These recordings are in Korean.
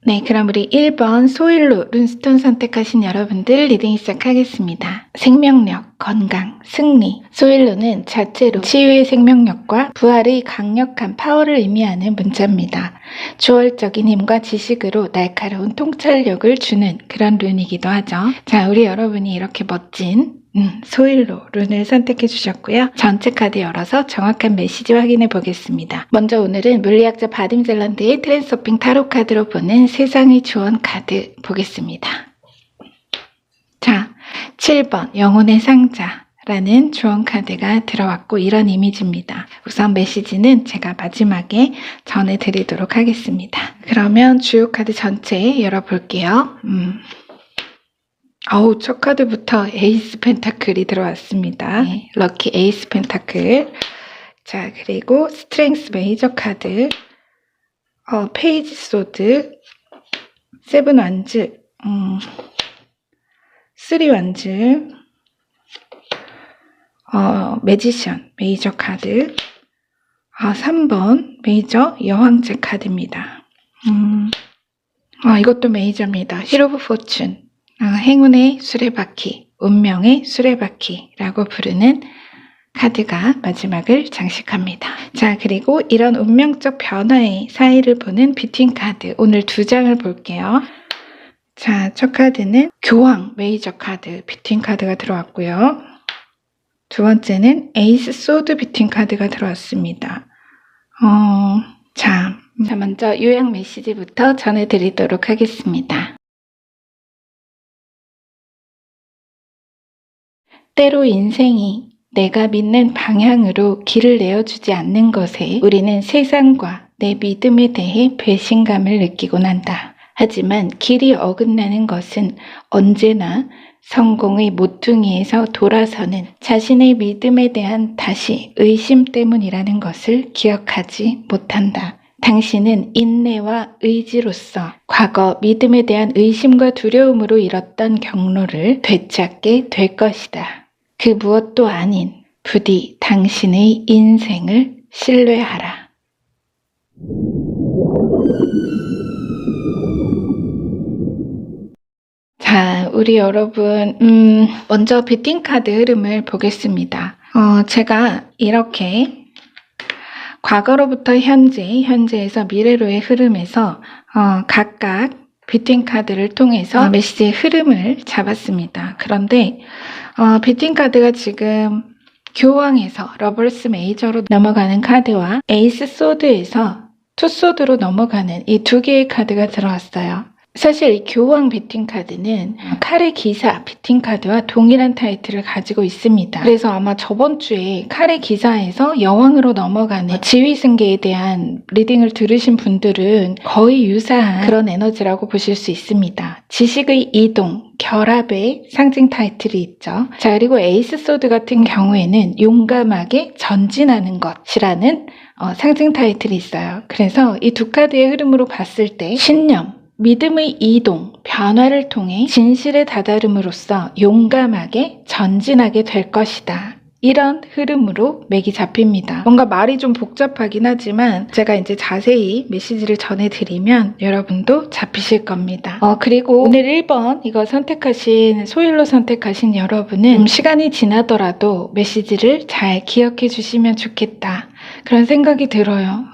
네, 그럼 우리 1번 소일로 룬스톤 선택하신 여러분들 리딩 시작하겠습니다. 생명력, 건강, 승리. 소일로는 자체로 치유의 생명력과 부활의 강력한 파워를 의미하는 문자입니다. 주월적인 힘과 지식으로 날카로운 통찰력을 주는 그런 룬이기도 하죠. 자, 우리 여러분이 이렇게 멋진 소일로 룬을 선택해 주셨고요. 전체 카드 열어서 정확한 메시지 확인해 보겠습니다. 먼저 오늘은 물리학자 바딤 젤란드의 트랜스서핑 타로 카드로 보는 세상의 주원 카드 보겠습니다. 자, 7번 영혼의 상자라는 주원 카드가 들어왔고 이런 이미지입니다. 우선 메시지는 제가 마지막에 전해드리도록 하겠습니다. 그러면 주요 카드 전체 열어볼게요. 첫 카드부터 에이스 펜타클이 들어왔습니다. 네, 럭키 에이스 펜타클. 자, 그리고 스트렝스 메이저 카드, 페이지 소드, 세븐 완즈, 3 완즈, 매지션 메이저 카드, 3번 메이저 여왕제 카드입니다. 이것도 메이저입니다. 힐 오브 포춘. 행운의 수레바퀴, 운명의 수레바퀴라고 부르는 카드가 마지막을 장식합니다. 자, 그리고 이런 운명적 변화의 사이를 보는 비트윈 카드, 오늘 2장을 볼게요. 자, 첫 카드는 교황 메이저 카드 비트윈 카드가 들어왔고요. 두 번째는 에이스 소드 비트윈 카드가 들어왔습니다. 자, 먼저 요약 메시지부터 전해드리도록 하겠습니다. 때로 인생이 내가 믿는 방향으로 길을 내어주지 않는 것에 우리는 세상과 내 믿음에 대해 배신감을 느끼곤 한다. 하지만 길이 어긋나는 것은 언제나 성공의 모퉁이에서 돌아서는 자신의 믿음에 대한 다시 의심 때문이라는 것을 기억하지 못한다. 당신은 인내와 의지로서 과거 믿음에 대한 의심과 두려움으로 잃었던 경로를 되찾게 될 것이다. 그 무엇도 아닌 부디 당신의 인생을 신뢰하라. 자, 우리 여러분, 먼저 비트윈 카드 흐름을 보겠습니다. 제가 이렇게 과거로부터 현재에서 미래로의 흐름에서 각각 비트윈 카드를 통해서 메시지의 흐름을 잡았습니다. 그런데 비트윈 카드가 지금 교황에서 러버스 메이저로 넘어가는 카드와 에이스 소드에서 투 소드로 넘어가는 이 두 개의 카드가 들어왔어요. 사실 이 교황 비트윈 카드는 칼의 기사 비트윈 카드와 동일한 타이틀을 가지고 있습니다. 그래서 아마 저번 주에 칼의 기사에서 여왕으로 넘어가는 지휘승계에 대한 리딩을 들으신 분들은 거의 유사한 그런 에너지라고 보실 수 있습니다. 지식의 이동, 결합의 상징 타이틀이 있죠. 자, 그리고 에이스 소드 같은 경우에는 용감하게 전진하는 것이라는 상징 타이틀이 있어요. 그래서 이 두 카드의 흐름으로 봤을 때 신념, 믿음의 이동, 변화를 통해 진실에 다다름으로써 용감하게 전진하게 될 것이다. 이런 흐름으로 맥이 잡힙니다. 뭔가 말이 좀 복잡하긴 하지만 제가 이제 자세히 메시지를 전해드리면 여러분도 잡히실 겁니다. 그리고 오늘 1번 이거 소일로 선택하신 여러분은 시간이 지나더라도 메시지를 잘 기억해 주시면 좋겠다. 그런 생각이 들어요.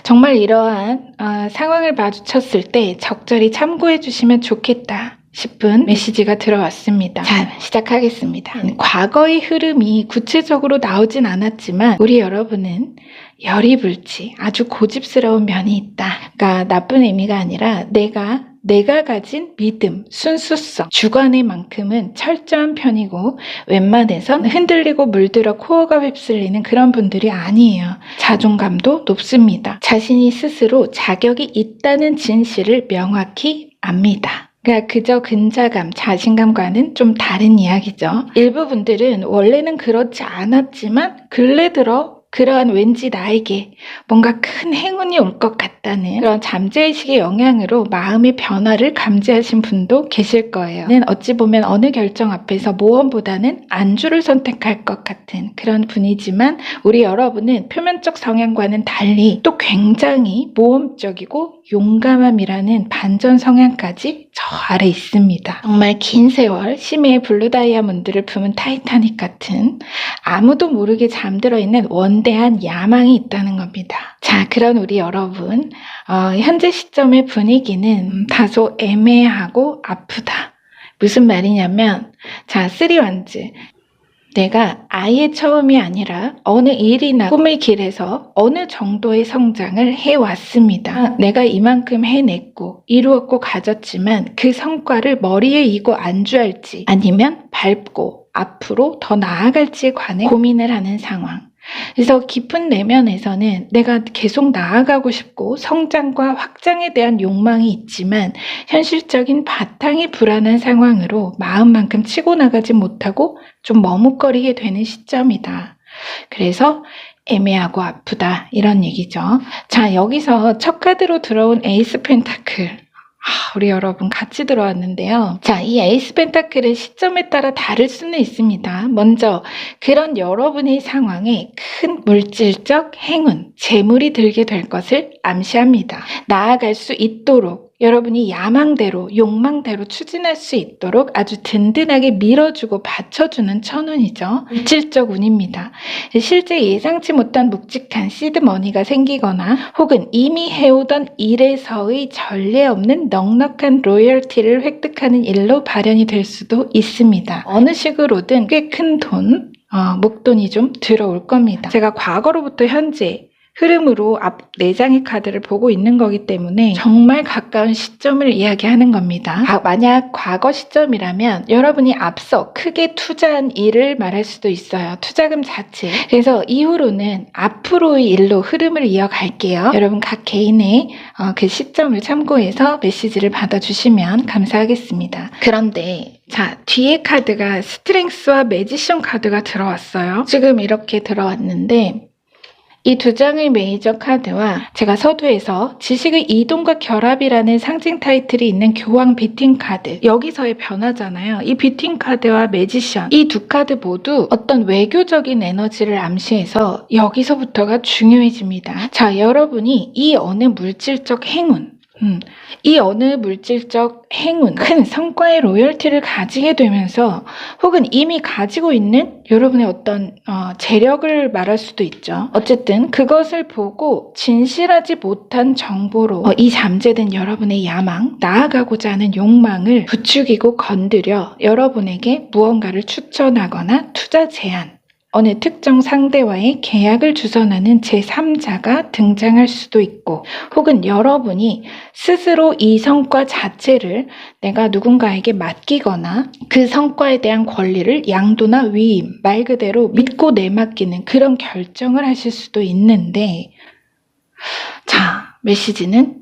정말 이러한 상황을 마주쳤을 때 적절히 참고해 주시면 좋겠다 싶은 메시지가 들어왔습니다. 자, 시작하겠습니다. 과거의 흐름이 구체적으로 나오진 않았지만 우리 여러분은 열이불지 아주 고집스러운 면이 있다. 그러니까 나쁜 의미가 아니라 내가 가진 믿음, 순수성, 주관의 만큼은 철저한 편이고 웬만해선 흔들리고 물들어 코어가 휩쓸리는 그런 분들이 아니에요. 자존감도 높습니다. 자신이 스스로 자격이 있다는 진실을 명확히 압니다. 그러니까 그저 근자감, 자신감과는 좀 다른 이야기죠. 일부 분들은 원래는 그렇지 않았지만 근래 들어 그러한 왠지 나에게 뭔가 큰 행운이 올 것 같다는 그런 잠재의식의 영향으로 마음의 변화를 감지하신 분도 계실 거예요. 어찌 보면 어느 결정 앞에서 모험보다는 안주를 선택할 것 같은 그런 분이지만 우리 여러분은 표면적 성향과는 달리 또 굉장히 모험적이고 용감함이라는 반전 성향까지 저 아래 있습니다. 정말 긴 세월 심해의 블루 다이아몬드를 품은 타이타닉 같은 아무도 모르게 잠들어 있는 원대한 야망이 있다는 겁니다. 자, 그런 우리 여러분, 현재 시점의 분위기는 다소 애매하고 아프다. 무슨 말이냐면, 자, 3원즈. 내가 아예 처음이 아니라 어느 일이나 꿈의 길에서 어느 정도의 성장을 해왔습니다. 내가 이만큼 해냈고 이루었고 가졌지만 그 성과를 머리에 이고 안주할지 아니면 밟고 앞으로 더 나아갈지에 관해 고민을 하는 상황. 그래서 깊은 내면에서는 내가 계속 나아가고 싶고 성장과 확장에 대한 욕망이 있지만 현실적인 바탕이 불안한 상황으로 마음만큼 치고 나가지 못하고 좀 머뭇거리게 되는 시점이다. 그래서 애매하고 아프다 이런 얘기죠. 자, 여기서 첫 카드로 들어온 에이스 펜타클. 우리 여러분 같이 들어왔는데요. 자, 이 에이스 펜타클의 시점에 따라 다를 수는 있습니다. 먼저 그런 여러분의 상황에 큰 물질적 행운, 재물이 들게 될 것을 암시합니다. 나아갈 수 있도록 여러분이 야망대로, 욕망대로 추진할 수 있도록 아주 든든하게 밀어주고 받쳐주는 천운이죠. 물질적 운입니다. 실제 예상치 못한 묵직한 시드머니가 생기거나 혹은 이미 해오던 일에서의 전례 없는 넉넉한 로열티를 획득하는 일로 발현이 될 수도 있습니다. 어느 식으로든 꽤 큰 돈, 목돈이 좀 들어올 겁니다. 제가 과거로부터 현재 흐름으로 앞 4장의 카드를 보고 있는 거기 때문에 정말 가까운 시점을 이야기하는 겁니다. 만약 과거 시점이라면 여러분이 앞서 크게 투자한 일을 말할 수도 있어요. 투자금 자체. 그래서 이후로는 앞으로의 일로 흐름을 이어갈게요. 여러분 각 개인의 그 시점을 참고해서 메시지를 받아주시면 감사하겠습니다. 그런데 자, 뒤에 카드가 스트렝스와 매지션 카드가 들어왔어요. 지금 이렇게 들어왔는데 이 두 장의 메이저 카드와 제가 서두에서 지식의 이동과 결합이라는 상징 타이틀이 있는 교황 비팅 카드, 여기서의 변화잖아요. 이 비팅 카드와 매지션, 이 두 카드 모두 어떤 외교적인 에너지를 암시해서 여기서부터가 중요해집니다. 자, 여러분이 이 어느 물질적 행운, 이 어느 물질적 행운, 큰 성과의 로열티를 가지게 되면서 혹은 이미 가지고 있는 여러분의 어떤 재력을 말할 수도 있죠. 어쨌든 그것을 보고 진실하지 못한 정보로 이 잠재된 여러분의 야망, 나아가고자 하는 욕망을 부추기고 건드려 여러분에게 무언가를 추천하거나 투자 제안, 어느 특정 상대와의 계약을 주선하는 제3자가 등장할 수도 있고 혹은 여러분이 스스로 이 성과 자체를 내가 누군가에게 맡기거나 그 성과에 대한 권리를 양도나 위임, 말 그대로 믿고 내맡기는 그런 결정을 하실 수도 있는데 자, 메시지는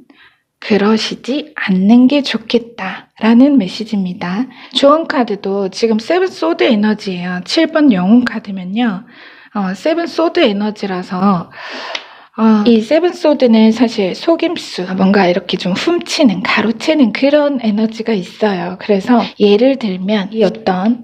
그러시지 않는 게 좋겠다라는 메시지입니다. 조언 카드도 지금 세븐 소드 에너지예요. 7번 영웅 카드면요. 세븐 소드 에너지라서 이 세븐 소드는 사실 속임수, 뭔가 이렇게 좀 훔치는, 가로채는 그런 에너지가 있어요. 그래서 예를 들면 이 어떤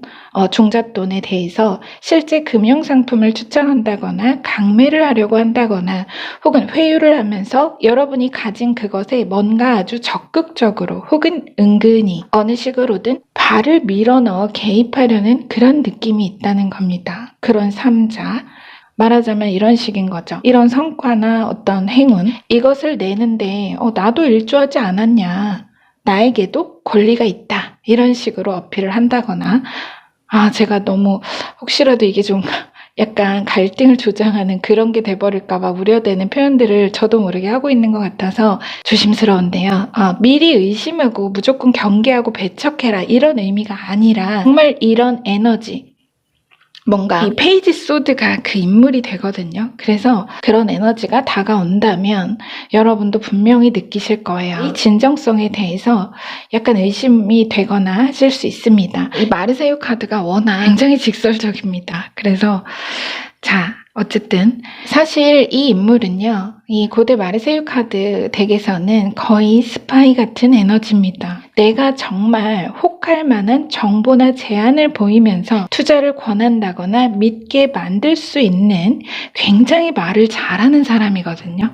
종잣돈에 대해서 실제 금융상품을 추천한다거나 강매를 하려고 한다거나 혹은 회유를 하면서 여러분이 가진 그것에 뭔가 아주 적극적으로 혹은 은근히 어느 식으로든 발을 밀어넣어 개입하려는 그런 느낌이 있다는 겁니다. 그런 3자. 말하자면 이런 식인 거죠. 이런 성과나 어떤 행운, 이것을 내는데 나도 일조하지 않았냐, 나에게도 권리가 있다, 이런 식으로 어필을 한다거나 제가 너무 혹시라도 이게 좀 약간 갈등을 조장하는 그런 게 돼버릴까봐 우려되는 표현들을 저도 모르게 하고 있는 것 같아서 조심스러운데요. 미리 의심하고 무조건 경계하고 배척해라 이런 의미가 아니라 정말 이런 에너지, 뭔가 이 페이지 소드가 그 인물이 되거든요. 그래서 그런 에너지가 다가온다면 여러분도 분명히 느끼실 거예요. 이 진정성에 대해서 약간 의심이 되거나 하실 수 있습니다. 이 마르세유 카드가 워낙 굉장히 직설적입니다. 그래서 자, 어쨌든 사실 이 인물은요, 이 고대 마르세유 카드 덱에서는 거의 스파이 같은 에너지입니다. 내가 정말 혹할 만한 정보나 제안을 보이면서 투자를 권한다거나 믿게 만들 수 있는 굉장히 말을 잘하는 사람이거든요.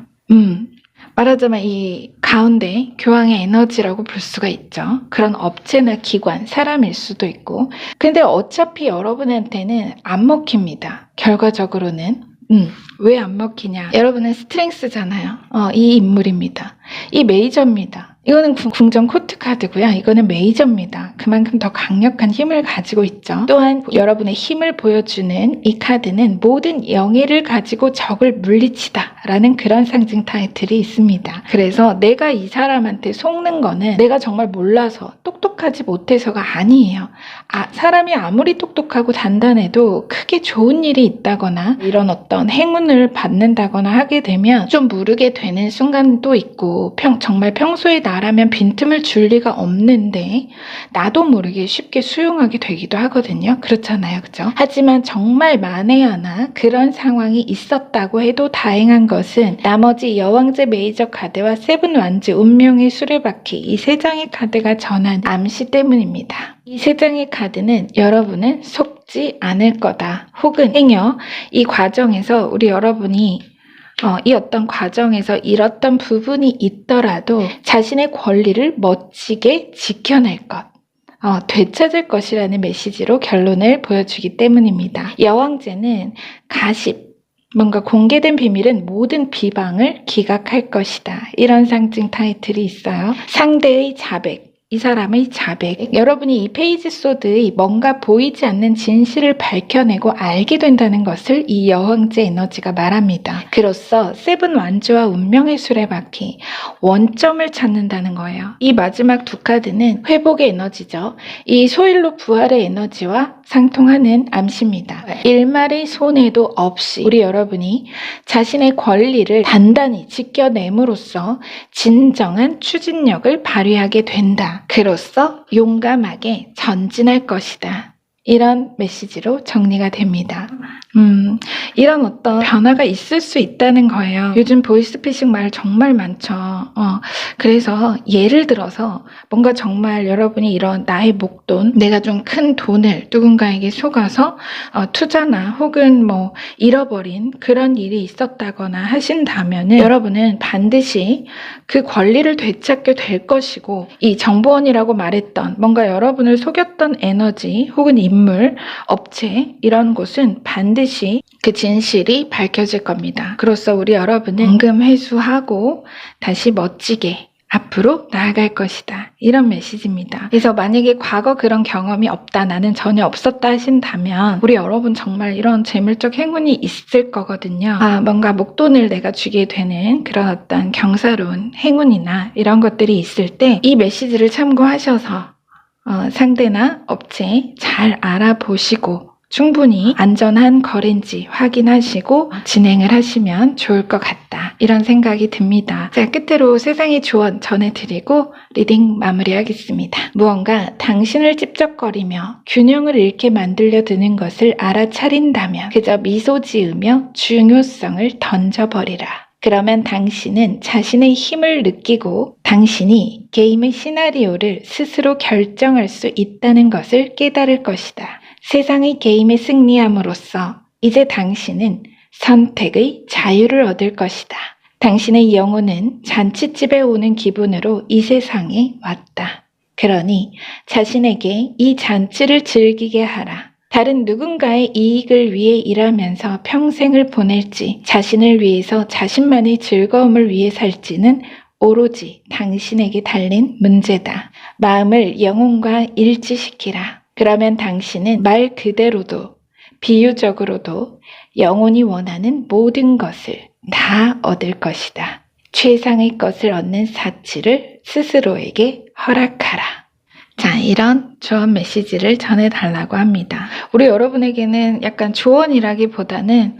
말하자면 이 가운데 교황의 에너지라고 볼 수가 있죠. 그런 업체나 기관, 사람일 수도 있고. 근데 어차피 여러분한테는 안 먹힙니다. 결과적으로는. 왜 안 먹히냐? 여러분은 스트렝스잖아요. 이 인물입니다. 이 메이저입니다. 이거는 궁전 코트 카드고요. 이거는 메이저입니다. 그만큼 더 강력한 힘을 가지고 있죠. 또한 여러분의 힘을 보여주는 이 카드는 모든 영예를 가지고 적을 물리치다 라는 그런 상징 타이틀이 있습니다. 그래서 내가 이 사람한테 속는 거는 내가 정말 몰라서 똑똑하지 못해서가 아니에요. 사람이 아무리 똑똑하고 단단해도 크게 좋은 일이 있다거나 이런 어떤 행운을 받는다거나 하게 되면 좀 무르게 되는 순간도 있고 정말 평소에 나라면 빈틈을 줄 리가 없는데 나도 모르게 쉽게 수용하게 되기도 하거든요. 그렇잖아요. 그죠? 하지만 정말 만에 하나 그런 상황이 있었다고 해도 다행한 것은 나머지 여왕제 메이저 카드와 세븐 완즈 운명의 수레바퀴 이 세 장의 카드가 전한 암시 때문입니다. 이 세 장의 카드는 여러분은 속지 않을 거다. 혹은 행여 이 과정에서 우리 여러분이 이 어떤 과정에서 잃었던 부분이 있더라도 자신의 권리를 멋지게 지켜낼 것, 되찾을 것이라는 메시지로 결론을 보여주기 때문입니다. 여왕제는 가십, 뭔가 공개된 비밀은 모든 비방을 기각할 것이다. 이런 상징 타이틀이 있어요. 상대의 자백. 이 사람의 자백. 여러분이 이 페이지 소드의 뭔가 보이지 않는 진실을 밝혀내고 알게 된다는 것을 이 여왕제 에너지가 말합니다. 그로써 세븐 완주와 운명의 수레바퀴, 원점을 찾는다는 거예요. 이 마지막 두 카드는 회복의 에너지죠. 이 소일로 부활의 에너지와 상통하는 암시입니다. 일말의 손해도 없이 우리 여러분이 자신의 권리를 단단히 지켜냄으로써 진정한 추진력을 발휘하게 된다. 그로써 용감하게 전진할 것이다. 이런 메시지로 정리가 됩니다. 이런 어떤 변화가 있을 수 있다는 거예요. 요즘 보이스피싱 말 정말 많죠. 그래서 예를 들어서 뭔가 정말 여러분이 이런 나의 목돈, 내가 좀 큰 돈을 누군가에게 속아서 투자나 혹은 뭐 잃어버린 그런 일이 있었다거나 하신다면은 여러분은 반드시 그 권리를 되찾게 될 것이고 이 정보원이라고 말했던 뭔가 여러분을 속였던 에너지 혹은 인물, 업체 이런 곳은 반드시 그 진실이 밝혀질 겁니다. 그로써 우리 여러분은 원금 회수하고 다시 멋지게 앞으로 나아갈 것이다. 이런 메시지입니다. 그래서 만약에 과거 그런 경험이 없다, 나는 전혀 없었다 하신다면 우리 여러분 정말 이런 재물적 행운이 있을 거거든요. 뭔가 목돈을 내가 주게 되는 그런 어떤 경사로운 행운이나 이런 것들이 있을 때 이 메시지를 참고하셔서 상대나 업체 잘 알아보시고 충분히 안전한 거래인지 확인하시고 진행을 하시면 좋을 것 같다. 이런 생각이 듭니다. 자, 끝으로 세상의 조언 전해드리고 리딩 마무리하겠습니다. 무언가 당신을 찝쩍거리며 균형을 잃게 만들려 드는 것을 알아차린다면 그저 미소 지으며 중요성을 던져버리라. 그러면 당신은 자신의 힘을 느끼고 당신이 게임의 시나리오를 스스로 결정할 수 있다는 것을 깨달을 것이다. 세상의 게임에 승리함으로써 이제 당신은 선택의 자유를 얻을 것이다. 당신의 영혼은 잔치집에 오는 기분으로 이 세상에 왔다. 그러니 자신에게 이 잔치를 즐기게 하라. 다른 누군가의 이익을 위해 일하면서 평생을 보낼지 자신을 위해서 자신만의 즐거움을 위해 살지는 오로지 당신에게 달린 문제다. 마음을 영혼과 일치시키라. 그러면 당신은 말 그대로도 비유적으로도 영혼이 원하는 모든 것을 다 얻을 것이다. 최상의 것을 얻는 사치를 스스로에게 허락하라. 자, 이런 조언 메시지를 전해달라고 합니다. 우리 여러분에게는 약간 조언이라기보다는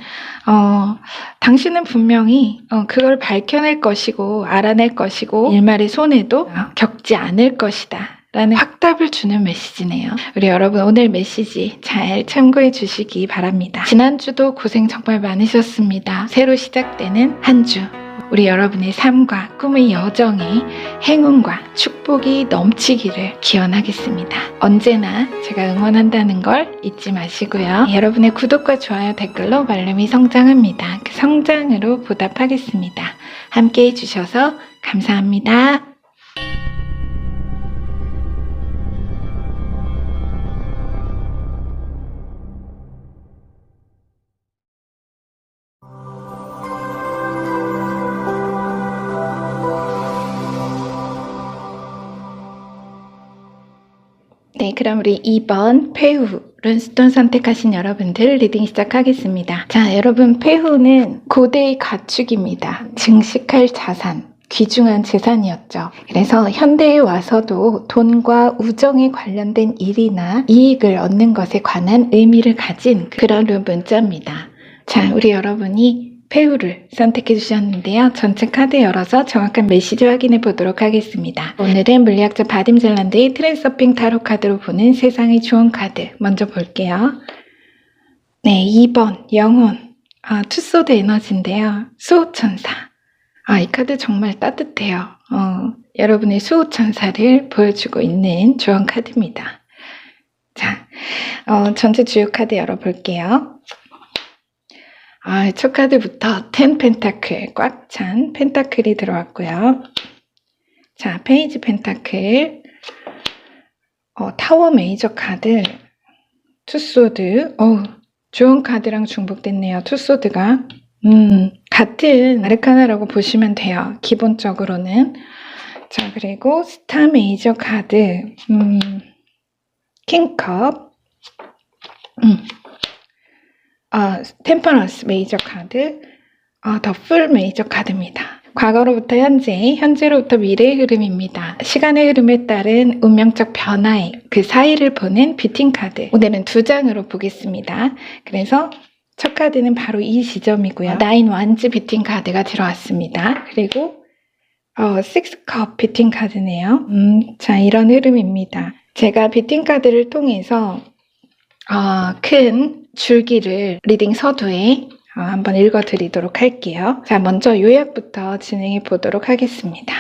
당신은 분명히 그걸 밝혀낼 것이고 알아낼 것이고 일말의 손해도 겪지 않을 것이다 라는 확답을 주는 메시지네요. 우리 여러분 오늘 메시지 잘 참고해 주시기 바랍니다. 지난주도 고생 정말 많으셨습니다. 새로 시작되는 한 주, 우리 여러분의 삶과 꿈의 여정에 행운과 축복이 넘치기를 기원하겠습니다. 언제나 제가 응원한다는 걸 잊지 마시고요. 여러분의 구독과 좋아요, 댓글로 말름이 성장합니다. 그 성장으로 보답하겠습니다. 함께 해주셔서 감사합니다. 네, 그럼 우리 2번 폐후 룬스톤 선택하신 여러분들 리딩 시작하겠습니다. 자, 여러분 폐후는 고대의 가축입니다. 증식할 자산, 귀중한 재산이었죠. 그래서 현대에 와서도 돈과 우정에 관련된 일이나 이익을 얻는 것에 관한 의미를 가진 그런 문자입니다. 자, 우리 여러분이 폐후를 선택해 주셨는데요. 전체 카드 열어서 정확한 메시지 확인해 보도록 하겠습니다. 오늘은 물리학자 바딤 잘란드의 트랜서핑 타로 카드로 보는 세상의 좋은 카드 먼저 볼게요. 네, 2번 영혼, 투소드 에너지인데요. 수호천사. 이 카드 정말 따뜻해요. 여러분의 수호천사를 보여주고 있는 좋은 카드입니다. 자, 전체 주요 카드 열어볼게요. 첫 카드부터 10 펜타클, 꽉 찬 펜타클이 들어왔고요. 자, 페이지 펜타클, 타워 메이저 카드, 투소드, 좋은 카드랑 중복됐네요. 투소드가. 같은 아르카나라고 보시면 돼요. 기본적으로는. 자, 그리고 스타 메이저 카드, 킹컵, 템퍼런스 메이저 카드, 더 풀 메이저 카드입니다. 과거로부터 현재, 현재로부터 미래의 흐름입니다. 시간의 흐름에 따른 운명적 변화의 그 사이를 보는 뷰팅 카드. 오늘은 2장으로 보겠습니다. 그래서 첫 카드는 바로 이 지점이고요. 9 완즈 뷰팅 카드가 들어왔습니다. 그리고 6 컵 뷰팅 카드네요. 자, 이런 흐름입니다. 제가 뷰팅 카드를 통해서 큰 줄기를 리딩 서두에 한번 읽어드리도록 할게요. 자, 먼저 요약부터 진행해 보도록 하겠습니다.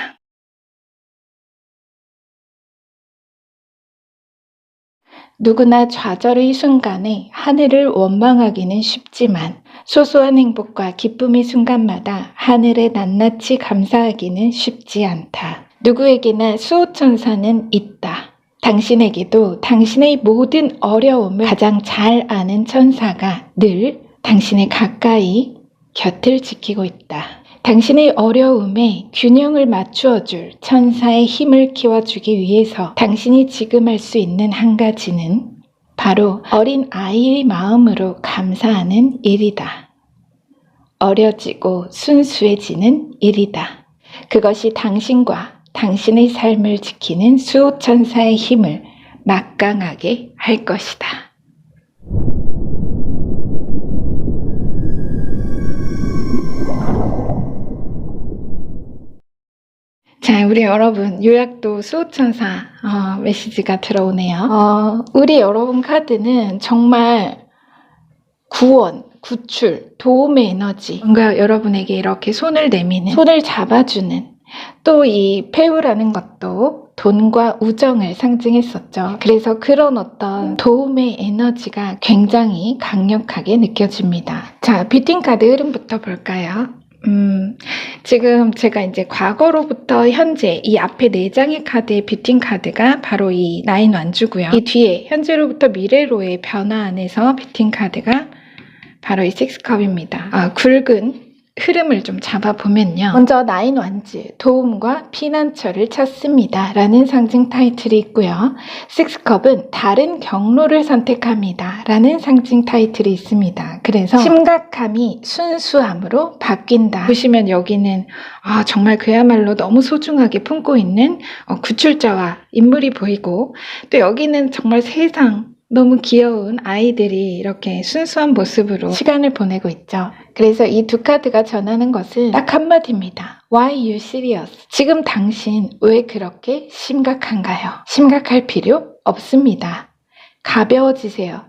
누구나 좌절의 순간에 하늘을 원망하기는 쉽지만 소소한 행복과 기쁨의 순간마다 하늘에 낱낱이 감사하기는 쉽지 않다. 누구에게나 수호천사는 있다. 당신에게도 당신의 모든 어려움을 가장 잘 아는 천사가 늘 당신의 가까이 곁을 지키고 있다. 당신의 어려움에 균형을 맞추어줄 천사의 힘을 키워주기 위해서 당신이 지금 할 수 있는 한 가지는 바로 어린 아이의 마음으로 감사하는 일이다. 어려지고 순수해지는 일이다. 그것이 당신과 당신의 삶을 지키는 수호천사의 힘을 막강하게 할 것이다. 자, 우리 여러분 요약도 수호천사 메시지가 들어오네요. 우리 여러분 카드는 정말 구원, 구출, 도움의 에너지, 뭔가 여러분에게 이렇게 손을 내미는, 손을 잡아주는, 또 이 폐후라는 것도 돈과 우정을 상징했었죠. 그래서 그런 어떤 도움의 에너지가 굉장히 강력하게 느껴집니다. 자, 뷰팅 카드 흐름부터 볼까요? 지금 제가 이제 과거로부터 현재 이 앞에 4장의 카드의 뷰팅 카드가 바로 이 9 완주고요. 이 뒤에 현재로부터 미래로의 변화 안에서 뷰팅 카드가 바로 이 6 컵입니다. 굵은 흐름을 좀 잡아보면요. 먼저 9 완즈, 도움과 피난처를 찾습니다 라는 상징 타이틀이 있고요. 6 컵은 다른 경로를 선택합니다 라는 상징 타이틀이 있습니다. 그래서 심각함이 순수함으로 바뀐다. 보시면 여기는 정말 그야말로 너무 소중하게 품고 있는 구출자와 인물이 보이고, 또 여기는 정말 세상 너무 귀여운 아이들이 이렇게 순수한 모습으로 시간을 보내고 있죠. 그래서 이 두 카드가 전하는 것은 딱 한마디입니다. Why you serious? 지금 당신 왜 그렇게 심각한가요? 심각할 필요 없습니다. 가벼워지세요.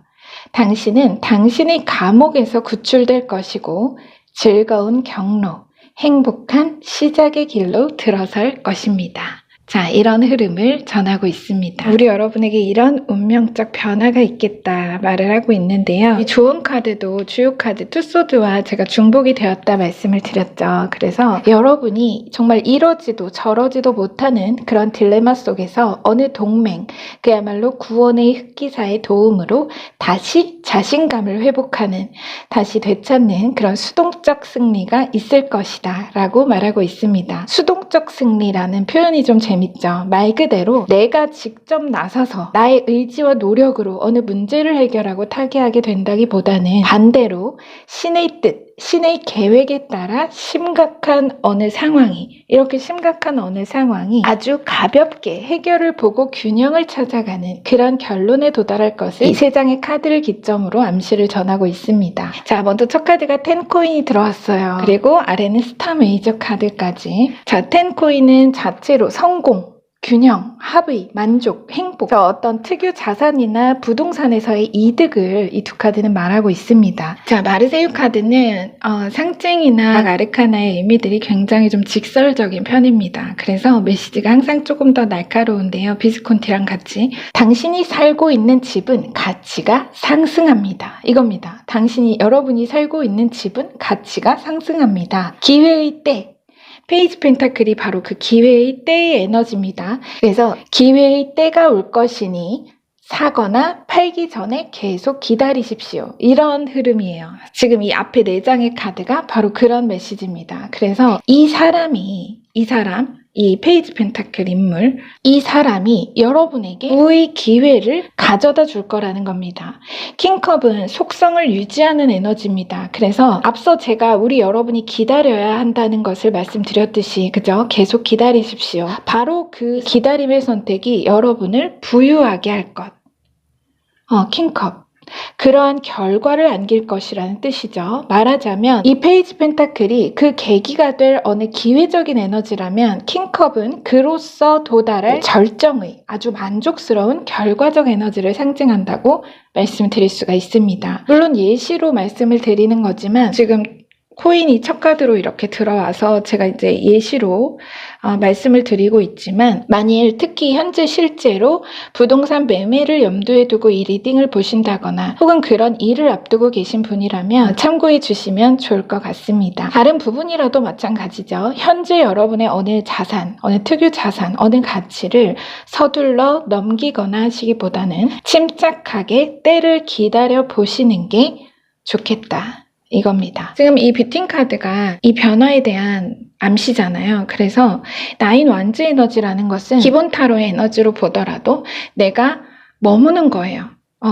당신은 당신의 감옥에서 구출될 것이고 즐거운 경로, 행복한 시작의 길로 들어설 것입니다. 자, 이런 흐름을 전하고 있습니다. 우리 여러분에게 이런 운명적 변화가 있겠다 말을 하고 있는데요. 이 조언 카드도 주요 카드 투소드와 제가 중복이 되었다 말씀을 드렸죠. 그래서 여러분이 정말 이러지도 저러지도 못하는 그런 딜레마 속에서 어느 동맹, 그야말로 구원의 흑기사의 도움으로 다시 자신감을 회복하는, 다시 되찾는 그런 수동적 승리가 있을 것이다 라고 말하고 있습니다. 수동적 승리라는 표현이 좀 재밌죠. 말 그대로 내가 직접 나서서 나의 의지와 노력으로 어느 문제를 해결하고 타개하게 된다기보다는 반대로 신의 뜻, 신의 계획에 따라 심각한 어느 상황이, 이렇게 심각한 어느 상황이 아주 가볍게 해결을 보고 균형을 찾아가는 그런 결론에 도달할 것을 이 세 장의 카드를 기점으로 암시를 전하고 있습니다. 자, 먼저 첫 카드가 10코인이 들어왔어요. 그리고 아래는 스타 메이저 카드까지. 자, 10코인은 자체로 성공, 균형, 합의, 만족, 행복, 어떤 특유 자산이나 부동산에서의 이득을 이 두 카드는 말하고 있습니다. 자, 마르세유 카드는 상징이나 아르카나의 의미들이 굉장히 좀 직설적인 편입니다. 그래서 메시지가 항상 조금 더 날카로운데요. 비스콘티랑 같이 당신이 살고 있는 집은 가치가 상승합니다. 이겁니다. 여러분이 살고 있는 집은 가치가 상승합니다. 기회의 때, 페이지 펜타클이 바로 그 기회의 때의 에너지입니다. 그래서 기회의 때가 올 것이니 사거나 팔기 전에 계속 기다리십시오. 이런 흐름이에요. 지금 이 앞에 4장의 카드가 바로 그런 메시지입니다. 그래서 이 페이지 펜타클 인물, 이 사람이 여러분에게 부의 기회를 가져다 줄 거라는 겁니다. 킹컵은 속성을 유지하는 에너지입니다. 그래서 앞서 제가 우리 여러분이 기다려야 한다는 것을 말씀드렸듯이, 그죠? 계속 기다리십시오. 바로 그 기다림의 선택이 여러분을 부유하게 할 것. 킹컵. 그러한 결과를 안길 것이라는 뜻이죠. 말하자면 이 페이지 펜타클이 그 계기가 될 어느 기회적인 에너지라면 킹컵은 그로써 도달할 절정의 아주 만족스러운 결과적 에너지를 상징한다고 말씀드릴 수가 있습니다. 물론 예시로 말씀을 드리는 거지만 지금 코인이 첫 카드로 이렇게 들어와서 제가 이제 예시로 말씀을 드리고 있지만, 만일 특히 현재 실제로 부동산 매매를 염두에 두고 이 리딩을 보신다거나 혹은 그런 일을 앞두고 계신 분이라면 참고해 주시면 좋을 것 같습니다. 다른 부분이라도 마찬가지죠. 현재 여러분의 어느 자산, 어느 특유 자산, 어느 가치를 서둘러 넘기거나 하시기보다는 침착하게 때를 기다려 보시는 게 좋겠다. 이겁니다. 지금 이 뷰팅 카드가 이 변화에 대한 암시잖아요. 그래서 나인 완즈 에너지라는 것은 기본 타로의 에너지로 보더라도 내가 머무는 거예요.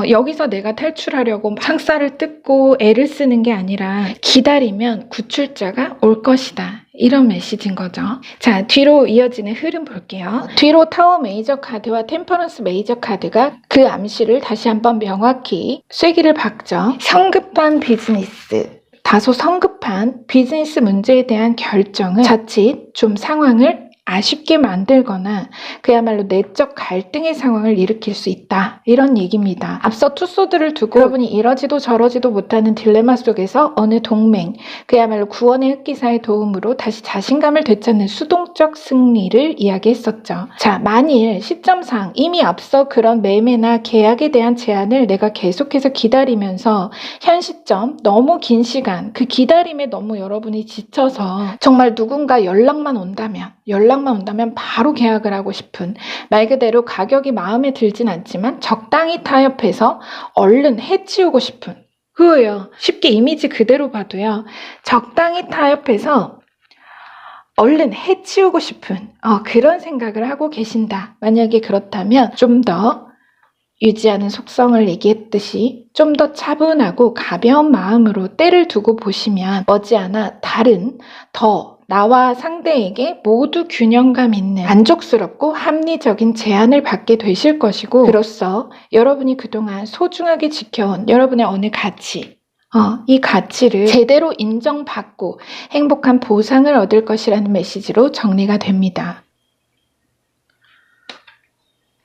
여기서 내가 탈출하려고 창살을 뜯고 애를 쓰는 게 아니라 기다리면 구출자가 올 것이다. 이런 메시지인 거죠. 자, 뒤로 이어지는 흐름 볼게요. 뒤로 타워 메이저 카드와 템퍼런스 메이저 카드가 그 암시를 다시 한번 명확히 쐐기를 박죠. 성급한 비즈니스, 다소 성급한 비즈니스 문제에 대한 결정은 자칫 좀 상황을 아쉽게 만들거나 그야말로 내적 갈등의 상황을 일으킬 수 있다. 이런 얘기입니다. 앞서 투소드를 두고 여러분이 이러지도 저러지도 못하는 딜레마 속에서 어느 동맹, 그야말로 구원의 흑기사의 도움으로 다시 자신감을 되찾는 수동적 승리를 이야기했었죠. 자, 만일 시점상 이미 앞서 그런 매매나 계약에 대한 제안을 내가 계속해서 기다리면서 현 시점 너무 긴 시간, 그 기다림에 너무 여러분이 지쳐서 정말 누군가 연락만 온다면 바로 계약을 하고 싶은, 말 그대로 가격이 마음에 들진 않지만 적당히 타협해서 얼른 해치우고 싶은, 그거예요. 쉽게 이미지 그대로 봐도요. 적당히 타협해서 얼른 해치우고 싶은 그런 생각을 하고 계신다. 만약에 그렇다면 좀 더 유지하는 속성을 얘기했듯이 좀 더 차분하고 가벼운 마음으로 때를 두고 보시면 머지않아 다른 더 나와 상대에게 모두 균형감 있는 만족스럽고 합리적인 제안을 받게 되실 것이고, 그로써 여러분이 그동안 소중하게 지켜온 여러분의 어느 가치, 이 가치를 제대로 인정받고 행복한 보상을 얻을 것이라는 메시지로 정리가 됩니다.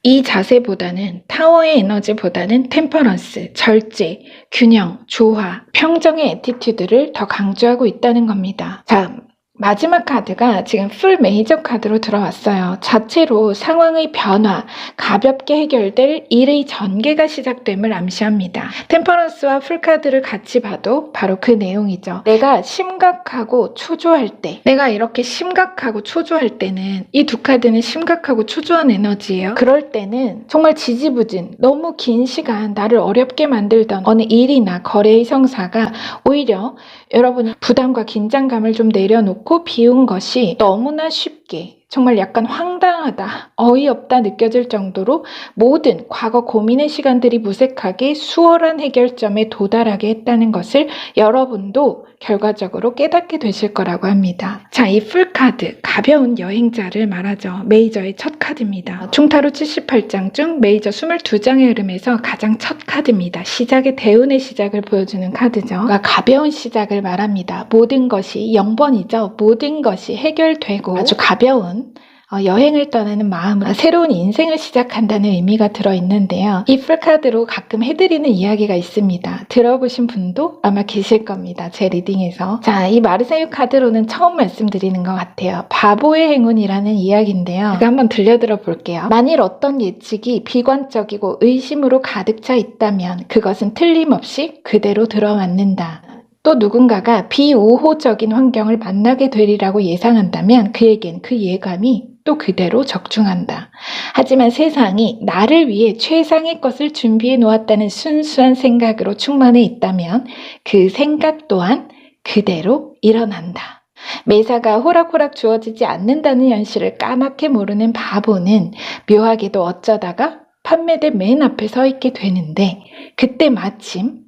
이 자세보다는 타워의 에너지보다는 템퍼런스, 절제, 균형, 조화, 평정의 애티튜드를 더 강조하고 있다는 겁니다. 자, 마지막 카드가 지금 풀 메이저 카드로 들어왔어요. 자체로 상황의 변화, 가볍게 해결될 일의 전개가 시작됨을 암시합니다. 템퍼런스와 풀 카드를 같이 봐도 바로 그 내용이죠. 내가 심각하고 초조할 때, 내가 이렇게 심각하고 초조할 때는, 이 두 카드는 심각하고 초조한 에너지예요. 그럴 때는 정말 지지부진, 너무 긴 시간 나를 어렵게 만들던 어느 일이나 거래의 성사가 오히려 여러분이 부담과 긴장감을 좀 내려놓고 비운 것이 너무나 쉽게, 정말 약간 황당하다, 어이없다 느껴질 정도로 모든 과거 고민의 시간들이 무색하게 수월한 해결점에 도달하게 했다는 것을 여러분도 결과적으로 깨닫게 되실 거라고 합니다. 자, 이 풀카드, 가벼운 여행자를 말하죠. 메이저의 첫 카드입니다. 총 타로 78장 중 메이저 22장의 흐름에서 가장 첫 카드입니다. 시작의 대운의 시작을 보여주는 카드죠. 그러니까 가벼운 시작을 말합니다. 모든 것이 0번이죠. 모든 것이 해결되고 아주 가벼운 여행을 떠나는 마음으로 새로운 인생을 시작한다는 의미가 들어있는데요. 이 풀카드로 가끔 해드리는 이야기가 있습니다. 들어보신 분도 아마 계실 겁니다. 제 리딩에서. 자, 이 마르세유 카드로는 처음 말씀드리는 것 같아요. 바보의 행운이라는 이야기인데요. 제가 한번 들려드려 볼게요. 만일 어떤 예측이 비관적이고 의심으로 가득 차 있다면 그것은 틀림없이 그대로 들어맞는다. 또 누군가가 비우호적인 환경을 만나게 되리라고 예상한다면 그에겐 그 예감이 또 그대로 적중한다. 하지만 세상이 나를 위해 최상의 것을 준비해 놓았다는 순수한 생각으로 충만해 있다면 그 생각 또한 그대로 일어난다. 매사가 호락호락 주어지지 않는다는 현실을 까맣게 모르는 바보는 묘하게도 어쩌다가 판매대 맨 앞에 서 있게 되는데, 그때 마침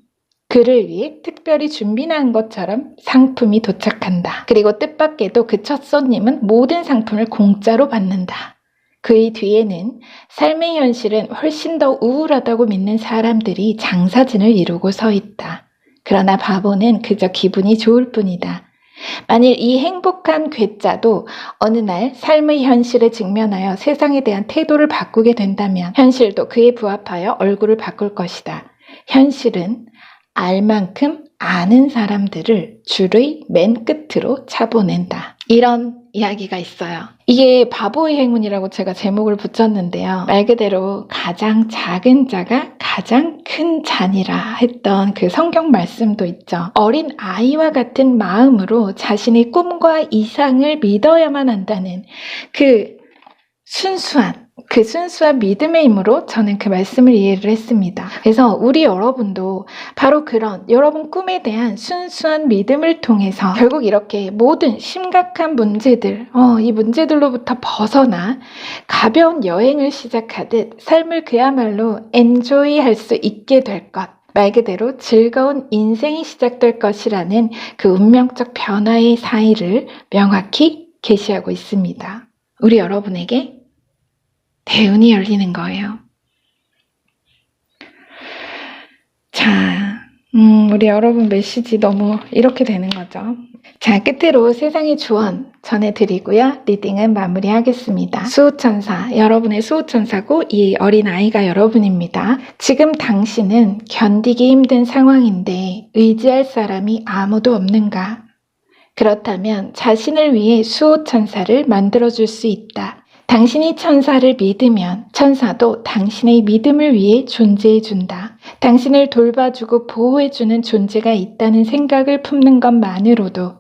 그를 위해 특별히 준비한 것처럼 상품이 도착한다. 그리고 뜻밖에도 그 첫 손님은 모든 상품을 공짜로 받는다. 그의 뒤에는 삶의 현실은 훨씬 더 우울하다고 믿는 사람들이 장사진을 이루고 서 있다. 그러나 바보는 그저 기분이 좋을 뿐이다. 만일 이 행복한 괴짜도 어느 날 삶의 현실에 직면하여 세상에 대한 태도를 바꾸게 된다면 현실도 그에 부합하여 얼굴을 바꿀 것이다. 현실은 알 만큼 아는 사람들을 줄의 맨 끝으로 차보낸다. 이런 이야기가 있어요. 이게 바보의 행운이라고 제가 제목을 붙였는데요. 말 그대로 가장 작은 자가 가장 큰 잔이라 했던 그 성경 말씀도 있죠. 어린 아이와 같은 마음으로 자신의 꿈과 이상을 믿어야만 한다는 그 순수한 믿음의 힘으로 저는 그 말씀을 이해를 했습니다. 그래서 우리 여러분도 바로 그런 여러분 꿈에 대한 순수한 믿음을 통해서 결국 이렇게 모든 심각한 문제들, 이 문제들로부터 벗어나 가벼운 여행을 시작하듯 삶을 그야말로 엔조이 할 수 있게 될 것. 말 그대로 즐거운 인생이 시작될 것이라는 그 운명적 변화의 사이를 명확히 계시하고 있습니다. 우리 여러분에게 대운이 열리는 거예요. 자, 우리 여러분 메시지 너무 이렇게 되는 거죠. 자, 끝으로 세상의 주원 전해드리고요. 리딩은 마무리하겠습니다. 수호천사, 여러분의 수호천사고 이 어린아이가 여러분입니다. 지금 당신은 견디기 힘든 상황인데 의지할 사람이 아무도 없는가? 그렇다면 자신을 위해 수호천사를 만들어줄 수 있다. 당신이 천사를 믿으면 천사도 당신의 믿음을 위해 존재해준다. 당신을 돌봐주고 보호해주는 존재가 있다는 생각을 품는 것만으로도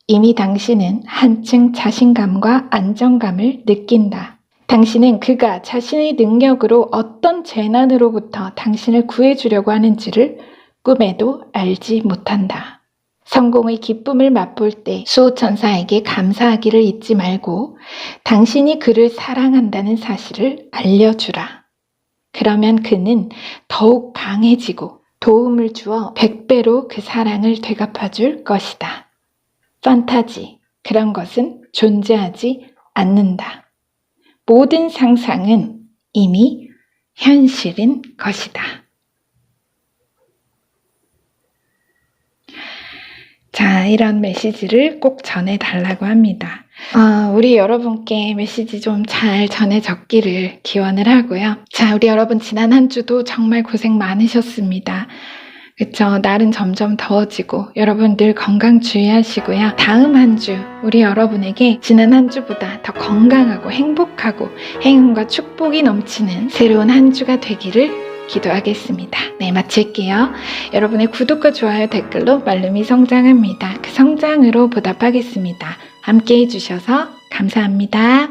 이미 당신은 한층 자신감과 안정감을 느낀다. 당신은 그가 자신의 능력으로 어떤 재난으로부터 당신을 구해주려고 하는지를 꿈에도 알지 못한다. 성공의 기쁨을 맛볼 때 수호천사에게 감사하기를 잊지 말고 당신이 그를 사랑한다는 사실을 알려주라. 그러면 그는 더욱 강해지고 도움을 주어 100배로 그 사랑을 되갚아줄 것이다. 판타지, 그런 것은 존재하지 않는다. 모든 상상은 이미 현실인 것이다. 자, 이런 메시지를 꼭 전해달라고 합니다. 우리 여러분께 메시지 좀 잘 전해졌기를 기원을 하고요. 자, 우리 여러분 지난 한 주도 정말 고생 많으셨습니다. 그쵸? 날은 점점 더워지고 여러분 늘 건강 주의하시고요. 다음 한 주 우리 여러분에게 지난 한 주보다 더 건강하고 행복하고 행운과 축복이 넘치는 새로운 한 주가 되기를 기도하겠습니다. 네, 마칠게요. 여러분의 구독과 좋아요, 댓글로 말름이 성장합니다. 그 성장으로 보답하겠습니다. 함께 해주셔서 감사합니다.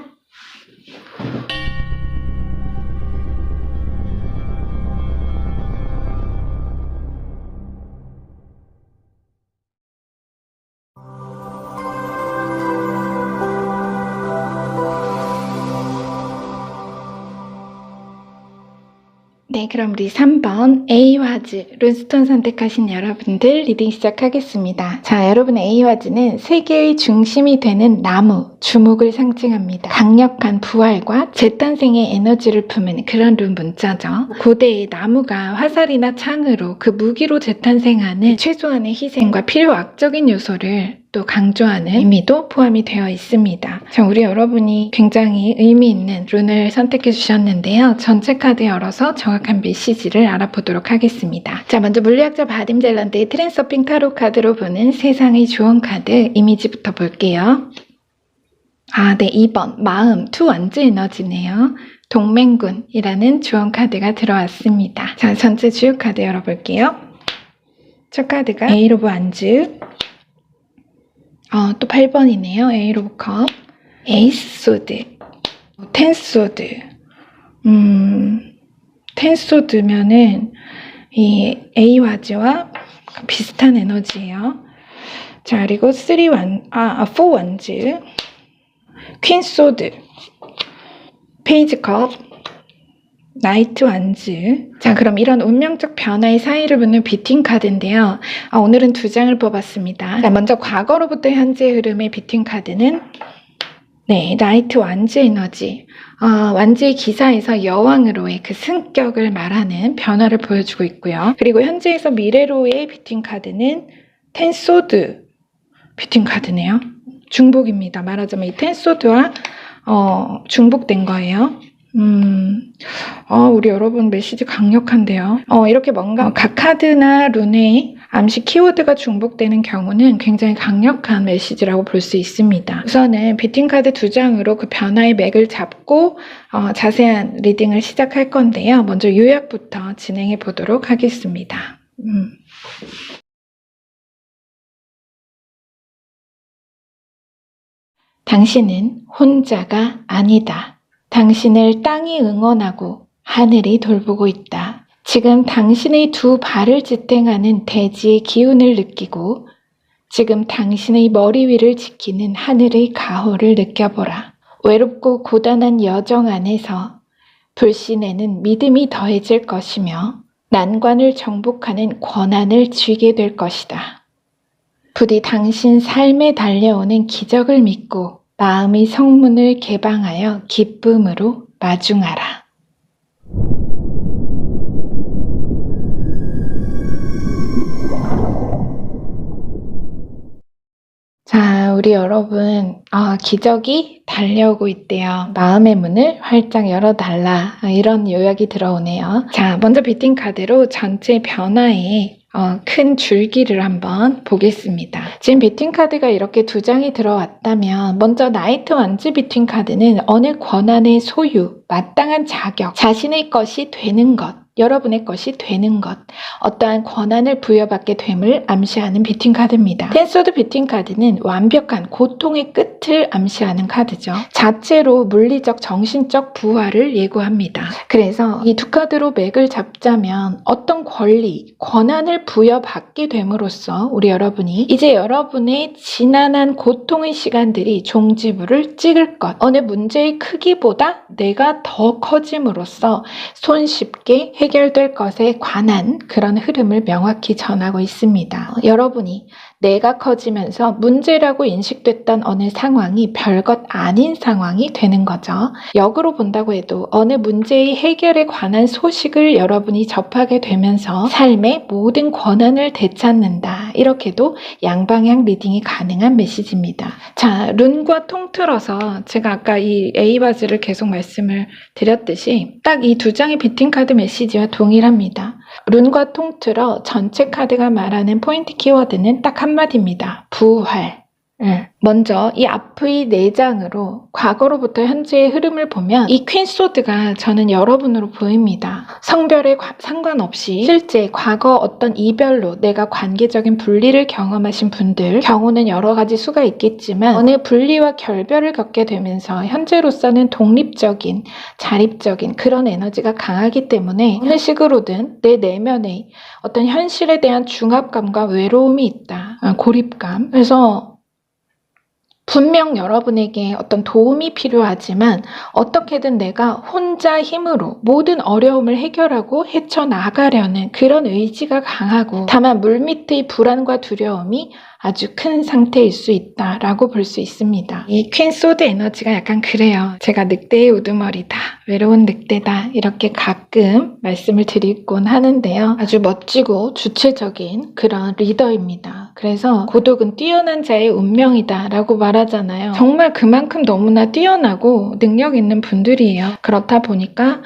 네, 그럼 우리 3번 A화즈 룬스톤 선택하신 여러분들 리딩 시작하겠습니다. 자, 여러분의 A화즈는 세계의 중심이 되는 나무, 주목을 상징합니다. 강력한 부활과 재탄생의 에너지를 품은 그런 룬 문자죠. 고대의 나무가 화살이나 창으로 그 무기로 재탄생하는 최소한의 희생과 필요악적인 요소를 또 강조하는 의미도 포함이 되어 있습니다. 자, 우리 여러분이 굉장히 의미 있는 룬을 선택해 주셨는데요. 전체 카드 열어서 정확한 메시지를 알아보도록 하겠습니다. 자, 먼저 물리학자 바딤 젤런드의 트랜서핑 타로 카드로 보는 세상의 조언 카드 이미지부터 볼게요. 네, 2번 마음, 투 원즈 에너지네요. 동맹군이라는 조언 카드가 들어왔습니다. 자, 전체 주요 카드 열어볼게요. 첫 카드가 에이스 오브 원즈, 또 8번이네요. 에이스 오브 컵, 에이스 소드, 텐 소드. 텐 소드면은 이 에이와즈와 비슷한 에너지예요. 자, 그리고 4 원즈, 퀸 소드, 페이지 컵, 나이트 원즈. 자, 그럼 이런 운명적 변화의 사이를 묻는 비팅 카드인데요. 오늘은 2장을 뽑았습니다. 자, 먼저 과거로부터 현재의 흐름의 비팅 카드는 네, 나이트 원즈 에너지. 완즈의 기사에서 여왕으로의 그 승격을 말하는 변화를 보여주고 있고요. 그리고 현재에서 미래로의 비팅 카드는 텐 소드 비팅 카드네요. 중복입니다. 말하자면 이 텐 소드와 중복된 거예요. 우리 여러분 메시지 강력한데요. 이렇게 뭔가 각 카드나 룬의 암시 키워드가 중복되는 경우는 굉장히 강력한 메시지라고 볼 수 있습니다. 우선은 비팅 카드 2장으로 그 변화의 맥을 잡고 자세한 리딩을 시작할 건데요. 먼저 요약부터 진행해 보도록 하겠습니다. 당신은 혼자가 아니다. 당신을 땅이 응원하고 하늘이 돌보고 있다. 지금 당신의 2 발을 지탱하는 대지의 기운을 느끼고 지금 당신의 머리 위를 지키는 하늘의 가호를 느껴보라. 외롭고 고단한 여정 안에서 불신에는 믿음이 더해질 것이며 난관을 정복하는 권한을 쥐게 될 것이다. 부디 당신 삶에 달려오는 기적을 믿고 마음의 성문을 개방하여 기쁨으로 마중하라. 자, 우리 여러분, 기적이 달려오고 있대요. 마음의 문을 활짝 열어달라. 이런 요약이 들어오네요. 자, 먼저 비팅 카드로 전체 변화의 큰 줄기를 한번 보겠습니다. 지금 비팅 카드가 이렇게 2장이 들어왔다면 먼저 나이트 원즈 비팅 카드는 어느 권한의 소유, 마땅한 자격, 자신의 것이 되는 것, 여러분의 것이 되는 것, 어떠한 권한을 부여받게 됨을 암시하는 비팅 카드입니다. 텐 소드 비팅 카드는 완벽한 고통의 끝을 암시하는 카드죠. 자체로 물리적, 정신적 부활을 예고합니다. 그래서 이 2 카드로 맥을 잡자면 어떤 권리, 권한을 부여받게 됨으로써 우리 여러분이 이제 여러분의 지난한 고통의 시간들이 종지부를 찍을 것, 어느 문제의 크기보다 내가 더 커짐으로써 손쉽게 해결될 것에 관한 그런 흐름을 명확히 전하고 있습니다. 여러분이 내가 커지면서 문제라고 인식됐던 어느 상황이 별것 아닌 상황이 되는 거죠. 역으로 본다고 해도 어느 문제의 해결에 관한 소식을 여러분이 접하게 되면서 삶의 모든 권한을 되찾는다. 이렇게도 양방향 리딩이 가능한 메시지입니다. 자, 룬과 통틀어서 제가 아까 이 에이바즈를 계속 말씀을 드렸듯이 딱 이 두 장의 비팅 카드 메시지와 동일합니다. 룬과 통틀어 전체 카드가 말하는 포인트 키워드는 딱 한마디입니다. 부활. 먼저 이 앞의 4장으로 과거로부터 현재의 흐름을 보면 이 퀸소드가 저는 여러분으로 보입니다. 성별에 상관없이 실제 과거 어떤 이별로 내가 관계적인 분리를 경험하신 분들 경우는 여러 가지 수가 있겠지만 어느 분리와 결별을 겪게 되면서 현재로서는 독립적인 자립적인 그런 에너지가 강하기 때문에 어느 식으로든 내 내면에 어떤 현실에 대한 중압감과 외로움이 있다. 고립감. 그래서 분명 여러분에게 어떤 도움이 필요하지만 어떻게든 내가 혼자 힘으로 모든 어려움을 해결하고 헤쳐나가려는 그런 의지가 강하고 다만 물밑의 불안과 두려움이 아주 큰 상태일 수 있다라고 볼 수 있습니다. 이 퀸소드 에너지가 약간 그래요. 제가 늑대의 우두머리다, 외로운 늑대다 이렇게 가끔 말씀을 드리곤 하는데요. 아주 멋지고 주체적인 그런 리더입니다. 그래서 고독은 뛰어난 자의 운명이다 라고 말하잖아요. 정말 그만큼 너무나 뛰어나고 능력 있는 분들이에요. 그렇다 보니까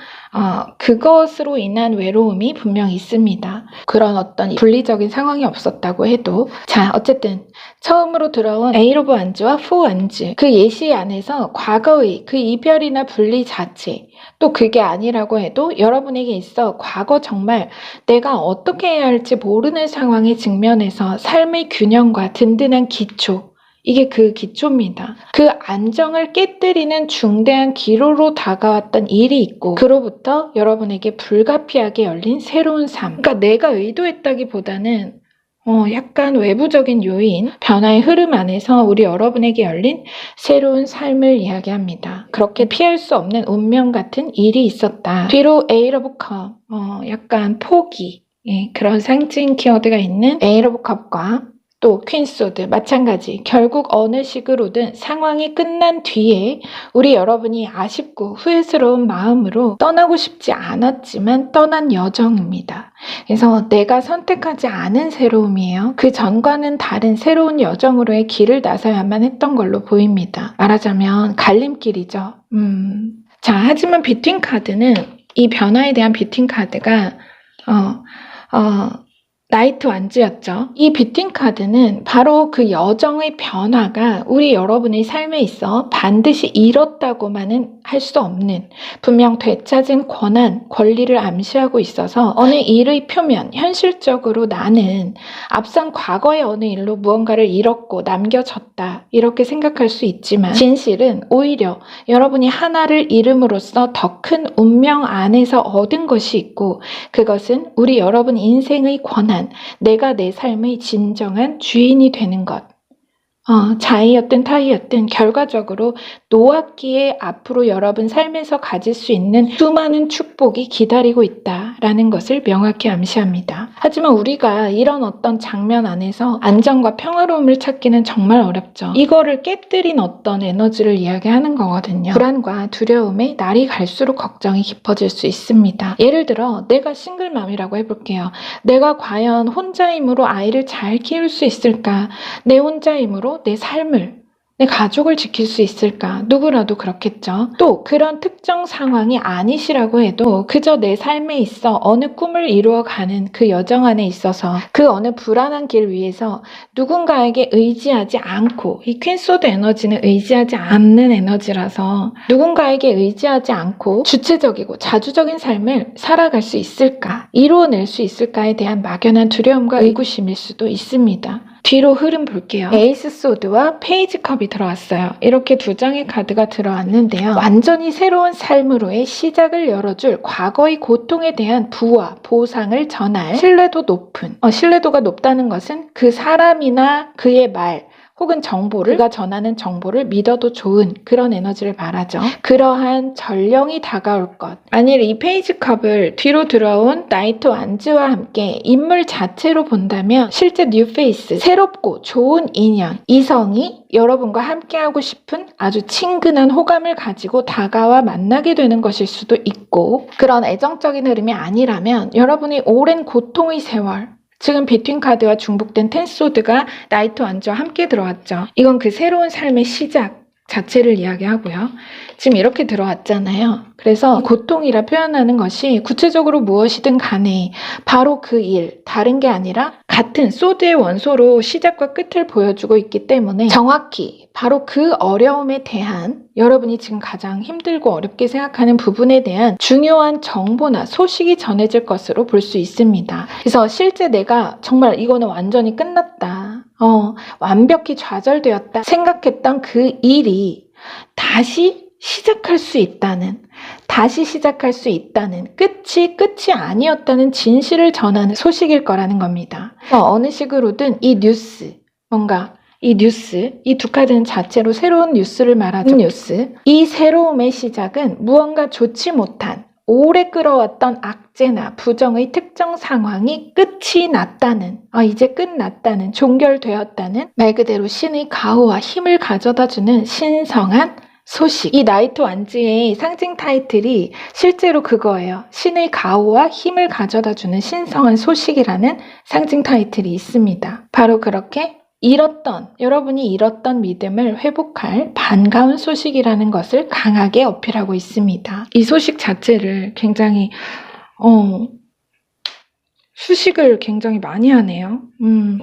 그것으로 인한 외로움이 분명 있습니다. 그런 어떤 분리적인 상황이 없었다고 해도 자, 어쨌든 처음으로 들어온 에이트 오브 완즈와 4 완즈 그 예시 안에서 과거의 그 이별이나 분리 자체 또 그게 아니라고 해도 여러분에게 있어 과거 정말 내가 어떻게 해야 할지 모르는 상황에 직면해서 삶의 균형과 든든한 기초 이게 그 기초입니다. 그 안정을 깨뜨리는 중대한 기로로 다가왔던 일이 있고 그로부터 여러분에게 불가피하게 열린 새로운 삶. 그러니까 내가 의도했다기보다는 약간 외부적인 요인, 변화의 흐름 안에서 우리 여러분에게 열린 새로운 삶을 이야기합니다. 그렇게 피할 수 없는 운명 같은 일이 있었다. 뒤로 에이트 오브 컵, 약간 포기, 그런 상징 키워드가 있는 에이트 오브 컵과 또 퀸소드 마찬가지 결국 어느 식으로든 상황이 끝난 뒤에 우리 여러분이 아쉽고 후회스러운 마음으로 떠나고 싶지 않았지만 떠난 여정입니다. 그래서 내가 선택하지 않은 새로움이에요. 그 전과는 다른 새로운 여정으로의 길을 나서야만 했던 걸로 보입니다. 말하자면 갈림길이죠. 자, 하지만 비팅 카드는 이 변화에 대한 비팅 카드가 나이트 완즈였죠. 이 비팅 카드는 바로 그 여정의 변화가 우리 여러분의 삶에 있어 반드시 이뤘다고만은 할 수 없는 분명 되찾은 권한, 권리를 암시하고 있어서 어느 일의 표면, 현실적으로 나는 앞선 과거의 어느 일로 무언가를 잃었고 남겨졌다 이렇게 생각할 수 있지만 진실은 오히려 여러분이 하나를 잃음으로써 더 큰 운명 안에서 얻은 것이 있고 그것은 우리 여러분 인생의 권한, 내가 내 삶의 진정한 주인이 되는 것. 자이였든 타이였든 결과적으로 노았기에 앞으로 여러분 삶에서 가질 수 있는 수많은 축복이 기다리고 있다라는 것을 명확히 암시합니다. 하지만 우리가 이런 어떤 장면 안에서 안정과 평화로움을 찾기는 정말 어렵죠. 이거를 깨뜨린 어떤 에너지를 이야기하는 거거든요. 불안과 두려움에 날이 갈수록 걱정이 깊어질 수 있습니다. 예를 들어 내가 싱글맘이라고 해볼게요. 내가 과연 혼자임으로 아이를 잘 키울 수 있을까? 내 혼자임으로 내 삶을, 내 가족을 지킬 수 있을까? 누구라도 그렇겠죠. 또 그런 특정 상황이 아니시라고 해도 그저 내 삶에 있어 어느 꿈을 이루어가는 그 여정 안에 있어서 그 어느 불안한 길 위에서 누군가에게 의지하지 않고 이 퀸소드 에너지는 의지하지 않는 에너지라서 누군가에게 의지하지 않고 주체적이고 자주적인 삶을 살아갈 수 있을까? 이루어낼 수 있을까에 대한 막연한 두려움과 의구심일 수도 있습니다. 뒤로 흐름 볼게요. 에이스 소드와 페이지 컵이 들어왔어요. 이렇게 두 장의 카드가 들어왔는데요. 완전히 새로운 삶으로의 시작을 열어줄 과거의 고통에 대한 부와 보상을 전할 신뢰도 높은, 신뢰도가 높다는 것은 그 사람이나 그의 말 혹은 정보를, 그가 전하는 정보를 믿어도 좋은 그런 에너지를 말하죠. 그러한 전령이 다가올 것. 만일 이 페이지 컵을 뒤로 들어온 나이트 완즈와 함께 인물 자체로 본다면 실제 뉴페이스, 새롭고 좋은 인연, 이성이 여러분과 함께하고 싶은 아주 친근한 호감을 가지고 다가와 만나게 되는 것일 수도 있고, 그런 애정적인 흐름이 아니라면 여러분이 오랜 고통의 세월, 지금 비트윈 카드와 중복된 텐소드가 나이트 완즈와 함께 들어왔죠. 이건 그 새로운 삶의 시작 자체를 이야기하고요. 지금 이렇게 들어왔잖아요. 그래서 고통이라 표현하는 것이 구체적으로 무엇이든 간에 바로 그 일, 다른 게 아니라 같은 소드의 원소로 시작과 끝을 보여주고 있기 때문에 정확히 바로 그 어려움에 대한, 여러분이 지금 가장 힘들고 어렵게 생각하는 부분에 대한 중요한 정보나 소식이 전해질 것으로 볼 수 있습니다. 그래서 실제 내가 정말 이거는 완전히 끝났다, 완벽히 좌절되었다 생각했던 그 일이 다시 시작할 수 있다는, 끝이 아니었다는 진실을 전하는 소식일 거라는 겁니다. 어느 식으로든 이 뉴스, 이 두 카드는 자체로 새로운 뉴스를 말하죠. 뉴스. 이 새로움의 시작은 무언가 좋지 못한, 오래 끌어왔던 악재나 부정의 특정 상황이 끝이 났다는, 이제 끝났다는, 종결되었다는, 말 그대로 신의 가호와 힘을 가져다주는 신성한 소식. 이 나이트 완즈의 상징 타이틀이 실제로 그거예요. 신의 가호와 힘을 가져다주는 신성한 소식이라는 상징 타이틀이 있습니다. 바로 그렇게 여러분이 잃었던 믿음을 회복할 반가운 소식이라는 것을 강하게 어필하고 있습니다. 이 소식 자체를 굉장히 수식을 굉장히 많이 하네요.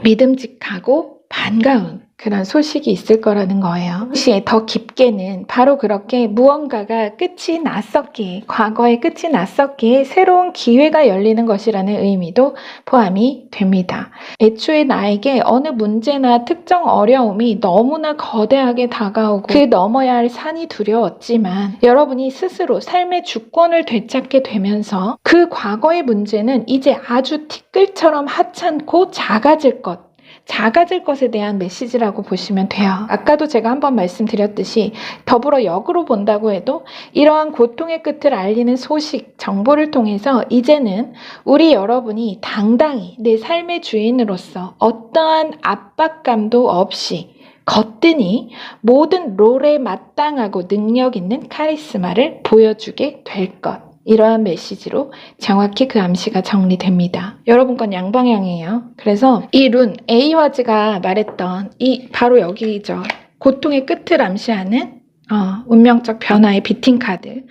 믿음직하고 반가운 그런 소식이 있을 거라는 거예요. 혹시 더 깊게는 바로 그렇게 무언가가 끝이 났었기에, 과거의 끝이 났었기에 새로운 기회가 열리는 것이라는 의미도 포함이 됩니다. 애초에 나에게 어느 문제나 특정 어려움이 너무나 거대하게 다가오고 그 넘어야 할 산이 두려웠지만, 여러분이 스스로 삶의 주권을 되찾게 되면서 그 과거의 문제는 이제 아주 티끌처럼 하찮고 작아질 것에 대한 메시지라고 보시면 돼요. 아까도 제가 한번 말씀드렸듯이 더불어 역으로 본다고 해도 이러한 고통의 끝을 알리는 소식, 정보를 통해서 이제는 우리 여러분이 당당히 내 삶의 주인으로서 어떠한 압박감도 없이 거뜬히 모든 롤에 마땅하고 능력 있는 카리스마를 보여주게 될 것. 이러한 메시지로 정확히 그 암시가 정리됩니다. 여러분 건 양방향이에요. 그래서 이 룬, 에이와즈가 말했던 바로 여기죠. 고통의 끝을 암시하는 운명적 변화의 비팅 카드.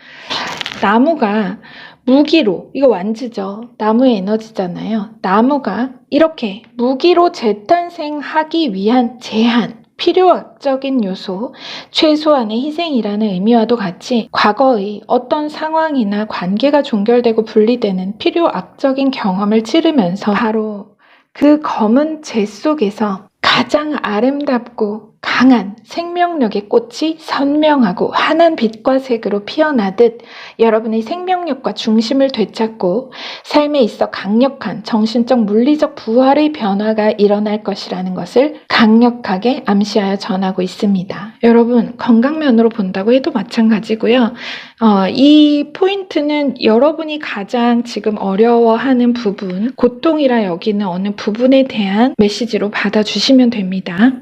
나무가 무기로, 이거 완즈죠. 나무의 에너지잖아요. 나무가 이렇게 무기로 재탄생하기 위한 제한, 필요악적인 요소, 최소한의 희생이라는 의미와도 같이 과거의 어떤 상황이나 관계가 종결되고 분리되는 필요악적인 경험을 치르면서 바로 그 검은 재 속에서 가장 아름답고 강한 생명력의 꽃이 선명하고 환한 빛과 색으로 피어나듯 여러분의 생명력과 중심을 되찾고 삶에 있어 강력한 정신적 물리적 부활의 변화가 일어날 것이라는 것을 강력하게 암시하여 전하고 있습니다. 여러분 건강면으로 본다고 해도 마찬가지고요. 이 포인트는 여러분이 가장 지금 어려워하는 부분, 고통이라 여기는 어느 부분에 대한 메시지로 받아주시면 됩니다.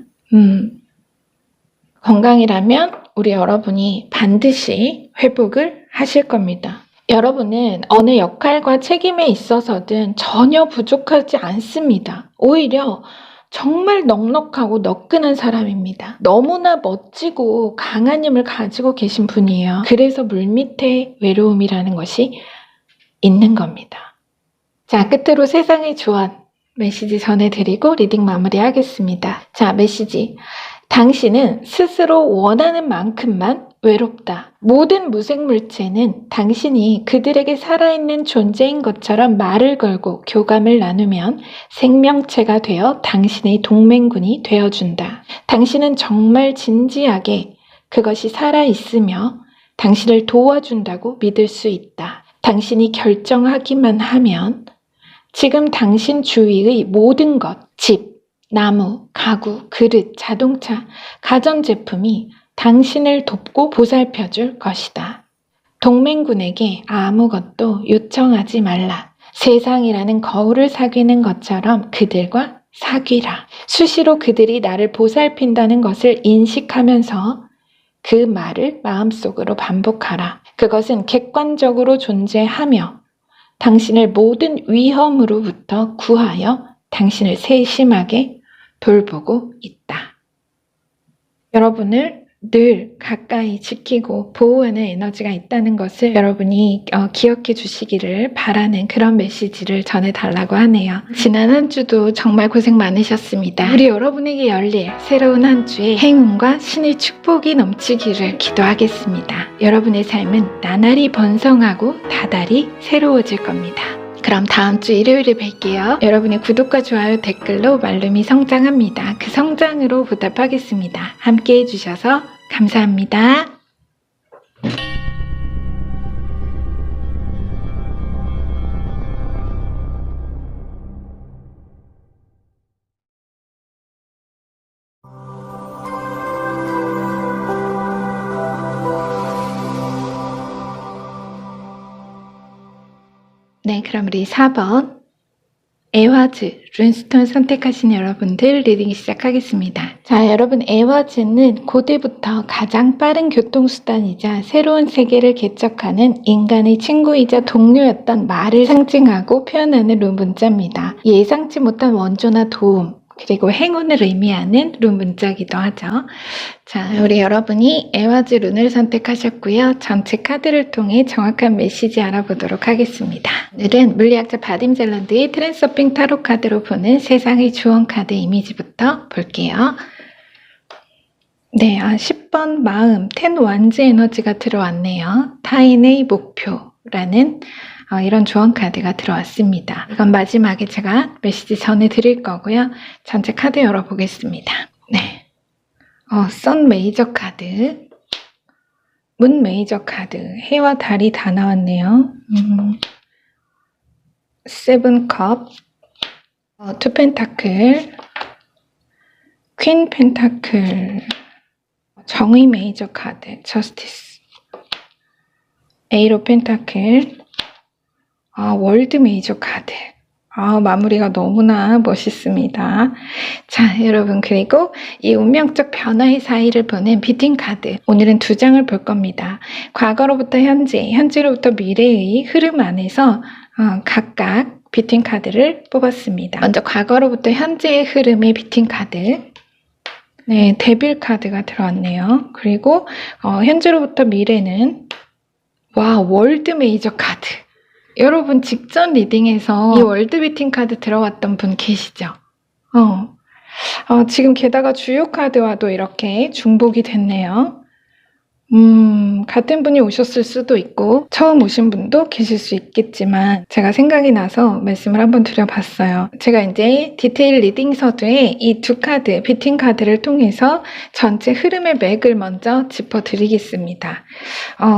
건강이라면 우리 여러분이 반드시 회복을 하실 겁니다. 여러분은 어느 역할과 책임에 있어서든 전혀 부족하지 않습니다. 오히려 정말 넉넉하고 너끈한 사람입니다. 너무나 멋지고 강한 힘을 가지고 계신 분이에요. 그래서 물밑에 외로움이라는 것이 있는 겁니다. 자, 끝으로 세상의 조언 메시지 전해드리고 리딩 마무리하겠습니다. 자, 메시지. 당신은 스스로 원하는 만큼만 외롭다. 모든 무생물체는 당신이 그들에게 살아있는 존재인 것처럼 말을 걸고 교감을 나누면 생명체가 되어 당신의 동맹군이 되어준다. 당신은 정말 진지하게 그것이 살아있으며 당신을 도와준다고 믿을 수 있다. 당신이 결정하기만 하면 지금 당신 주위의 모든 것, 집, 나무, 가구, 그릇, 자동차, 가전제품이 당신을 돕고 보살펴줄 것이다. 동맹군에게 아무것도 요청하지 말라. 세상이라는 거울을 사귀는 것처럼 그들과 사귀라. 수시로 그들이 나를 보살핀다는 것을 인식하면서 그 말을 마음속으로 반복하라. 그것은 객관적으로 존재하며 당신을 모든 위험으로부터 구하여 당신을 세심하게 돌보고 있다. 여러분을 늘 가까이 지키고 보호하는 에너지가 있다는 것을 여러분이 기억해 주시기를 바라는 그런 메시지를 전해달라고 하네요. 지난 한 주도 정말 고생 많으셨습니다. 우리 여러분에게 열릴 새로운 한 주에 행운과 신의 축복이 넘치기를 기도하겠습니다. 여러분의 삶은 나날이 번성하고 다달이 새로워질 겁니다. 그럼 다음 주 일요일에 뵐게요. 여러분의 구독과 좋아요, 댓글로 말룸이 성장합니다. 그 성장으로 보답하겠습니다. 함께 해주셔서 감사합니다. 네, 그럼 우리 4번 에워즈 룬스톤 선택하신 여러분들 리딩 시작하겠습니다. 자, 여러분 에워즈는 고대부터 가장 빠른 교통수단이자 새로운 세계를 개척하는 인간의 친구이자 동료였던 말을 상징하고 표현하는 룬 문자입니다. 예상치 못한 원조나 도움 그리고 행운을 의미하는 룬 문자이기도 하죠. 자, 우리 여러분이 에워즈 룬을 선택하셨고요. 전체 카드를 통해 정확한 메시지 알아보도록 하겠습니다. 오늘은 물리학자 바딤 젤란드의 트랜서핑 타로 카드로 보는 세상의 주원 카드 이미지부터 볼게요. 네, 10번 마음, 10 완즈 에너지가 들어왔네요. 타인의 목표라는 이런 조언 카드가 들어왔습니다. 이건 마지막에 제가 메시지 전해드릴 거고요. 전체 카드 열어보겠습니다. 네, 선 메이저 카드, 문 메이저 카드, 해와 달이 다 나왔네요. 세븐 컵, 투 펜타클, 퀸 펜타클, 정의 메이저 카드, 저스티스, 에이로 펜타클, 월드 메이저 카드. 마무리가 너무나 멋있습니다. 자, 여러분, 그리고 이 운명적 변화의 사이를 보는 비팅 카드. 오늘은 2장을 볼 겁니다. 과거로부터 현재, 현재로부터 미래의 흐름 안에서 각각 비팅 카드를 뽑았습니다. 먼저 과거로부터 현재의 흐름의 비팅 카드. 네, 데빌 카드가 들어왔네요. 그리고 현재로부터 미래는 월드 메이저 카드. 여러분 직전 리딩에서 이 월드 비팅 카드 들어왔던 분 계시죠? 지금 게다가 주요 카드와도 이렇게 중복이 됐네요. 같은 분이 오셨을 수도 있고 처음 오신 분도 계실 수 있겠지만 제가 생각이 나서 말씀을 한번 드려봤어요. 제가 이제 디테일 리딩 서두에 이 2카드, 비팅 카드를 통해서 전체 흐름의 맥을 먼저 짚어드리겠습니다.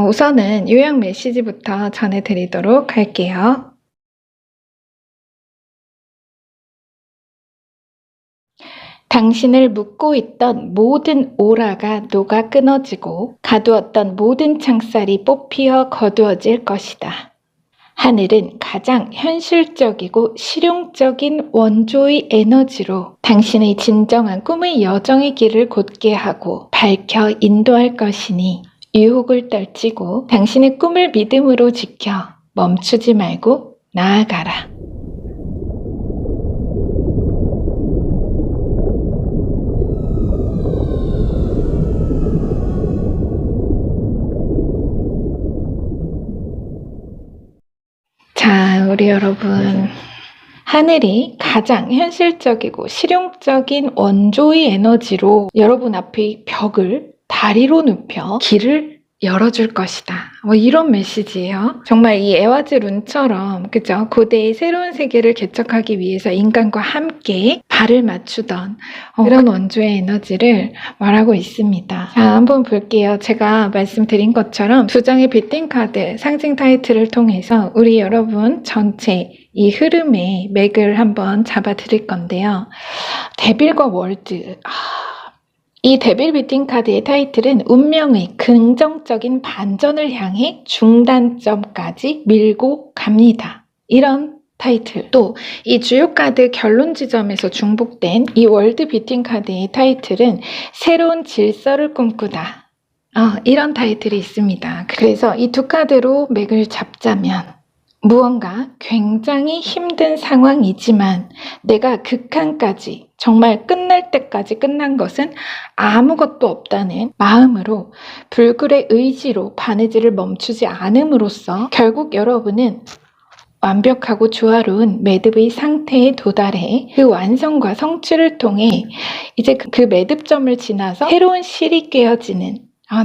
우선은 요약 메시지부터 전해드리도록 할게요. 당신을 묶고 있던 모든 오라가 녹아 끊어지고 가두었던 모든 창살이 뽑히어 거두어질 것이다. 하늘은 가장 현실적이고 실용적인 원조의 에너지로 당신의 진정한 꿈의 여정의 길을 곧게 하고 밝혀 인도할 것이니 유혹을 떨치고 당신의 꿈을 믿음으로 지켜 멈추지 말고 나아가라. 자, 우리 여러분, 하늘이 가장 현실적이고 실용적인 원조의 에너지로 여러분 앞의 벽을 다리로 눕혀 길을 열어줄 것이다. 뭐 이런 메시지예요. 정말 이 에와즈 룬처럼 그죠? 고대의 새로운 세계를 개척하기 위해서 인간과 함께 발을 맞추던 그런 원조의 에너지를 말하고 있습니다. 자, 한번 볼게요. 제가 말씀드린 것처럼 두 장의 비팅 카드 상징 타이틀을 통해서 우리 여러분 전체 이 흐름의 맥을 한번 잡아 드릴 건데요. 데빌과 월드. 이 데빌 비팅 카드의 타이틀은 운명의 긍정적인 반전을 향해 중단점까지 밀고 갑니다. 이런 타이틀. 또 이 주요 카드 결론 지점에서 중복된 이 월드 비팅 카드의 타이틀은 새로운 질서를 꿈꾸다. 이런 타이틀이 있습니다. 그래서 이 두 카드로 맥을 잡자면 무언가 굉장히 힘든 상황이지만 내가 극한까지 정말 끝날 때까지 끝난 것은 아무것도 없다는 마음으로 불굴의 의지로 바느질을 멈추지 않음으로써 결국 여러분은 완벽하고 조화로운 매듭의 상태에 도달해 그 완성과 성취를 통해 이제 그 매듭점을 지나서 새로운 실이 깨어지는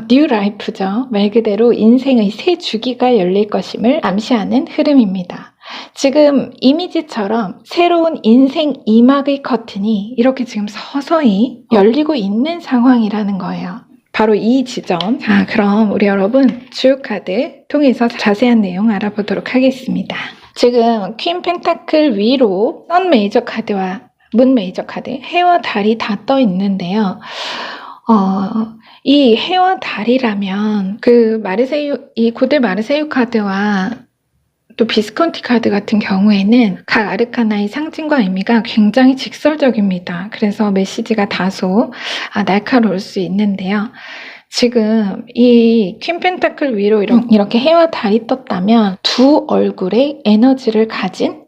뉴 라이프죠. 말 그대로 인생의 새 주기가 열릴 것임을 암시하는 흐름입니다. 지금 이미지처럼 새로운 인생 2막의 커튼이 이렇게 지금 서서히 열리고 있는 상황이라는 거예요. 바로 이 지점. 자, 그럼 우리 여러분 주요 카드 통해서 자세한 내용 알아보도록 하겠습니다. 지금 퀸 펜타클 위로 선 메이저 카드와 문 메이저 카드, 해와 달이 다 떠 있는데요. 이 해와 달이라면 그 이 고대 마르세유 카드와 또 비스콘티 카드 같은 경우에는 각 아르카나의 상징과 의미가 굉장히 직설적입니다. 그래서 메시지가 다소 날카로울 수 있는데요. 지금 이 퀸 펜타클 위로 이렇게 해와 달이 떴다면 두 얼굴의 에너지를 가진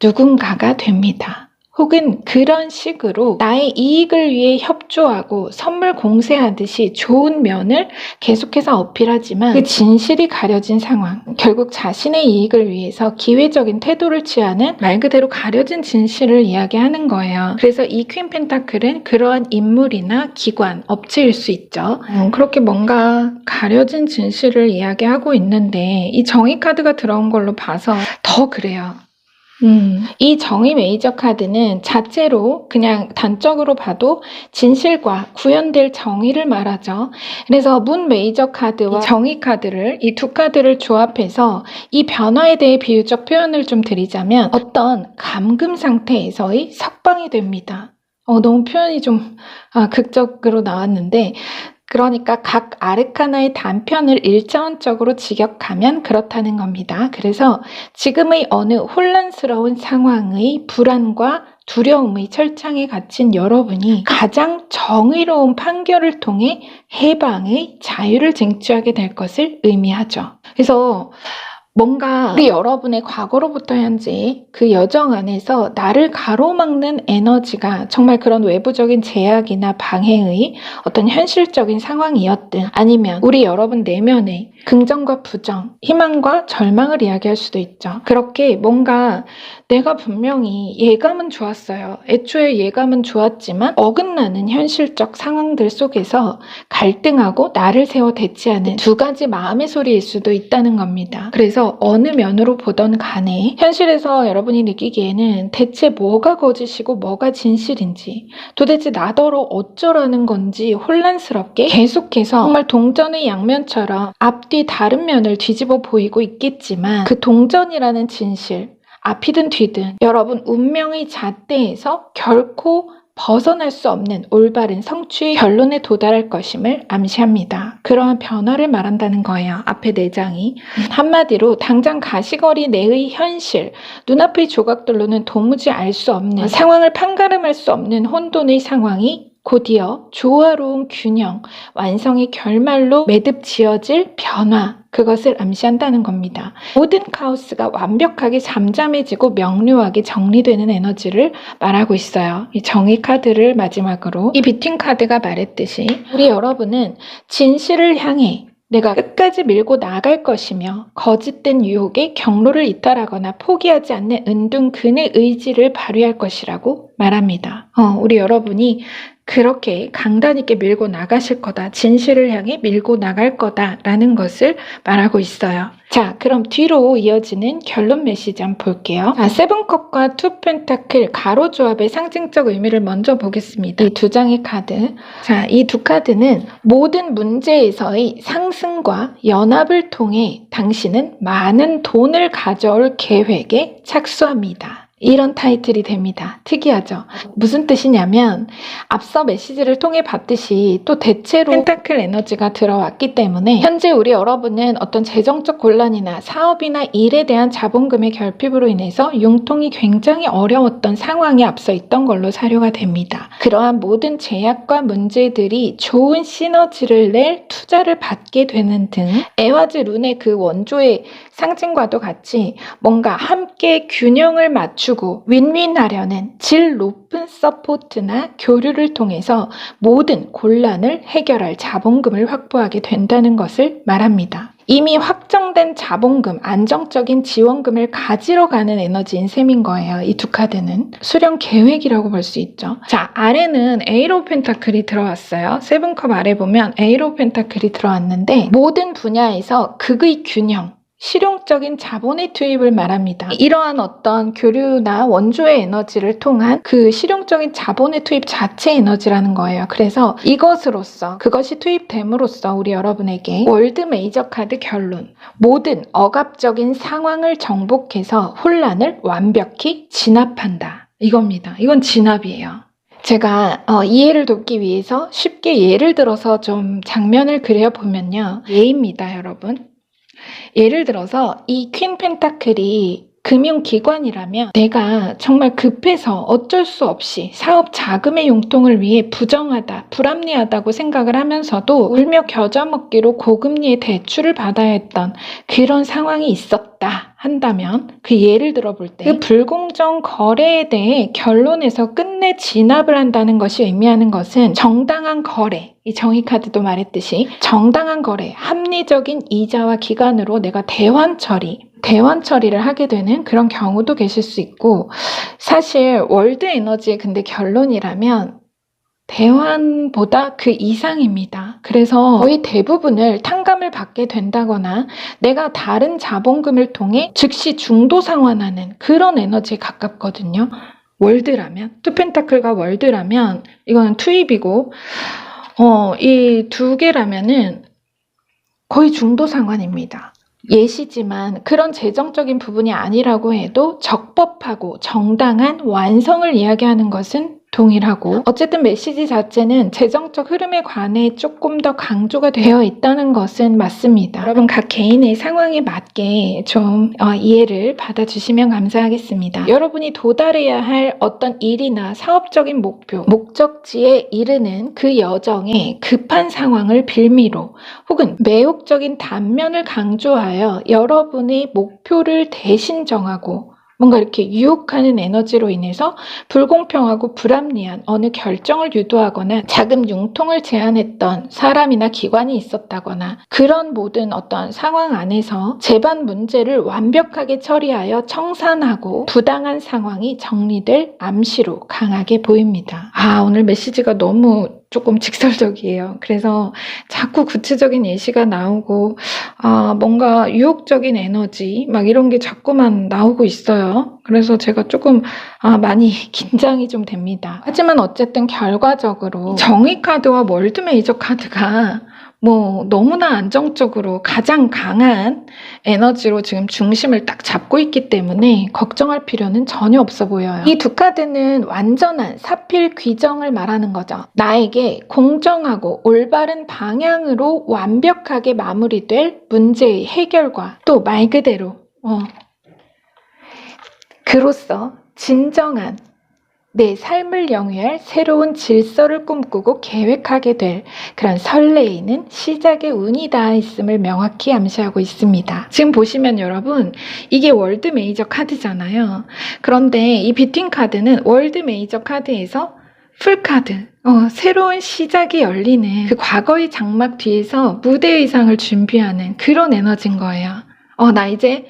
누군가가 됩니다. 혹은 그런 식으로 나의 이익을 위해 협조하고 선물 공세하듯이 좋은 면을 계속해서 어필하지만 그 진실이 가려진 상황, 결국 자신의 이익을 위해서 기회적인 태도를 취하는 말 그대로 가려진 진실을 이야기하는 거예요. 그래서 이 퀸 펜타클은 그러한 인물이나 기관, 업체일 수 있죠. 그렇게 뭔가 가려진 진실을 이야기하고 있는데 이 정의 카드가 들어온 걸로 봐서 더 그래요. 이 정의 메이저 카드는 자체로 그냥 단적으로 봐도 진실과 구현될 정의를 말하죠. 그래서 문 메이저 카드와 정의 카드를 이 두 카드를 조합해서 이 변화에 대해 비유적 표현을 좀 드리자면 어떤 감금 상태에서의 석방이 됩니다. 너무 표현이 좀 극적으로 나왔는데 그러니까 각 아르카나의 단편을 일차원적으로 직역하면 그렇다는 겁니다. 그래서 지금의 어느 혼란스러운 상황의 불안과 두려움의 철창에 갇힌 여러분이 가장 정의로운 판결을 통해 해방의 자유를 쟁취하게 될 것을 의미하죠. 그래서 뭔가 우리 여러분의 과거로부터 현재 그 여정 안에서 나를 가로막는 에너지가 정말 그런 외부적인 제약이나 방해의 어떤 현실적인 상황이었든 아니면 우리 여러분 내면의 긍정과 부정, 희망과 절망을 이야기할 수도 있죠. 그렇게 뭔가 내가 분명히 예감은 좋았어요. 애초에 예감은 좋았지만 어긋나는 현실적 상황들 속에서 갈등하고 나를 세워 대치하는 두 가지 마음의 소리일 수도 있다는 겁니다. 그래서 어느 면으로 보던 간에 현실에서 여러분이 느끼기에는 대체 뭐가 거짓이고 뭐가 진실인지 도대체 나더러 어쩌라는 건지 혼란스럽게 계속해서 정말 동전의 양면처럼 앞뒤 다른 면을 뒤집어 보이고 있겠지만 그 동전이라는 진실 앞이든 뒤든 여러분 운명의 잣대에서 결코 벗어날 수 없는 올바른 성취의 결론에 도달할 것임을 암시합니다. 그러한 변화를 말한다는 거예요. 앞에 4장이. 한마디로 당장 가시거리 내의 현실, 눈앞의 조각들로는 도무지 알 수 없는 상황을 판가름할 수 없는 혼돈의 상황이 곧이어 조화로운 균형, 완성의 결말로 매듭 지어질 변화, 그것을 암시한다는 겁니다. 모든 카오스가 완벽하게 잠잠해지고 명료하게 정리되는 에너지를 말하고 있어요. 이 정의 카드를 마지막으로 이 비팅 카드가 말했듯이 우리 여러분은 진실을 향해 내가 끝까지 밀고 나갈 것이며 거짓된 유혹에 경로를 이탈하거나 포기하지 않는 은둔근의 의지를 발휘할 것이라고 말합니다. 우리 여러분이 그렇게 강단 있게 밀고 나가실 거다. 진실을 향해 밀고 나갈 거다라는 것을 말하고 있어요. 자, 그럼 뒤로 이어지는 결론 메시지 한번 볼게요. 자, 세븐컵과 투 펜타클 가로 조합의 상징적 의미를 먼저 보겠습니다. 이 두 장의 카드. 자, 이 두 카드는 모든 문제에서의 상승과 연합을 통해 당신은 많은 돈을 가져올 계획에 착수합니다. 이런 타이틀이 됩니다. 특이하죠? 무슨 뜻이냐면 앞서 메시지를 통해 봤듯이 또 대체로 펜타클 에너지가 들어왔기 때문에 현재 우리 여러분은 어떤 재정적 곤란이나 사업이나 일에 대한 자본금의 결핍으로 인해서 융통이 굉장히 어려웠던 상황에 앞서 있던 걸로 사료가 됩니다. 그러한 모든 제약과 문제들이 좋은 시너지를 낼 투자를 받게 되는 등 에와즈 룬의 그 원조의 상징과도 같이 뭔가 함께 균형을 맞추고 윈윈하려는 질 높은 서포트나 교류를 통해서 모든 곤란을 해결할 자본금을 확보하게 된다는 것을 말합니다. 이미 확정된 자본금, 안정적인 지원금을 가지러 가는 에너지인 셈인 거예요. 이 두 카드는 수령 계획이라고 볼 수 있죠. 자, 아래는 에이스 오브 펜타클이 들어왔어요. 세븐컵 아래 보면 에이스 오브 펜타클이 들어왔는데 모든 분야에서 극의 균형, 실용적인 자본의 투입을 말합니다. 이러한 어떤 교류나 원조의 에너지를 통한 그 실용적인 자본의 투입 자체 에너지라는 거예요. 그래서 이것으로써, 그것이 투입됨으로써 우리 여러분에게 월드 메이저 카드 결론, 모든 억압적인 상황을 정복해서 혼란을 완벽히 진압한다. 이겁니다. 이건 진압이에요. 제가 이해를 돕기 위해서 쉽게 예를 들어서 좀 장면을 그려보면요. 예입니다, 여러분. 예를 들어서 이 퀸 펜타클이 금융기관이라면 내가 정말 급해서 어쩔 수 없이 사업 자금의 융통을 위해 부정하다, 불합리하다고 생각을 하면서도 울며 겨자 먹기로 고금리의 대출을 받아야 했던 그런 상황이 있었다 한다면 그 예를 들어볼 때 그 불공정 거래에 대해 결론에서 끝내 진압을 한다는 것이 의미하는 것은 정당한 거래, 이 정의 카드도 말했듯이 정당한 거래, 합리적인 이자와 기간으로 내가 대환 처리를 하게 되는 그런 경우도 계실 수 있고, 사실 월드 에너지의 근데 결론이라면 대환보다 그 이상입니다. 그래서 거의 대부분을 탕감을 받게 된다거나 내가 다른 자본금을 통해 즉시 중도 상환하는 그런 에너지에 가깝거든요. 월드라면, 투 펜타클과 월드라면 이거는 투입이고, 이 두 개라면은 거의 중도 상환입니다. 예시지만 그런 재정적인 부분이 아니라고 해도 적법하고 정당한 완성을 이야기하는 것은 동일하고, 어쨌든 메시지 자체는 재정적 흐름에 관해 조금 더 강조가 되어 있다는 것은 맞습니다. 여러분 각 개인의 상황에 맞게 좀 이해를 받아주시면 감사하겠습니다. 여러분이 도달해야 할 어떤 일이나 사업적인 목표, 목적지에 이르는 그 여정에 급한 상황을 빌미로 혹은 매혹적인 단면을 강조하여 여러분의 목표를 대신 정하고 뭔가 이렇게 유혹하는 에너지로 인해서 불공평하고 불합리한 어느 결정을 유도하거나 자금 융통을 제한했던 사람이나 기관이 있었다거나 그런 모든 어떤 상황 안에서 재반 문제를 완벽하게 처리하여 청산하고 부당한 상황이 정리될 암시로 강하게 보입니다. 오늘 메시지가 너무 조금 직설적이에요. 그래서 자꾸 구체적인 예시가 나오고 뭔가 유혹적인 에너지 막 이런 게 자꾸만 나오고 있어요. 그래서 제가 조금 많이 긴장이 좀 됩니다. 하지만 어쨌든 결과적으로 정의 카드와 월드 메이저 카드가 너무나 안정적으로 가장 강한 에너지로 지금 중심을 딱 잡고 있기 때문에 걱정할 필요는 전혀 없어 보여요. 이 두 카드는 완전한 사필 귀정을 말하는 거죠. 나에게 공정하고 올바른 방향으로 완벽하게 마무리될 문제의 해결과 또 말 그대로 그로써 진정한 내 삶을 영위할 새로운 질서를 꿈꾸고 계획하게 될 그런 설레이는 시작의 운이 닿아 있음을 명확히 암시하고 있습니다. 지금 보시면 여러분 이게 월드 메이저 카드잖아요. 그런데 이 비트윈 카드는 월드 메이저 카드에서 풀 카드, 새로운 시작이 열리는 그 과거의 장막 뒤에서 무대 의상을 준비하는 그런 에너지인 거예요. 나 이제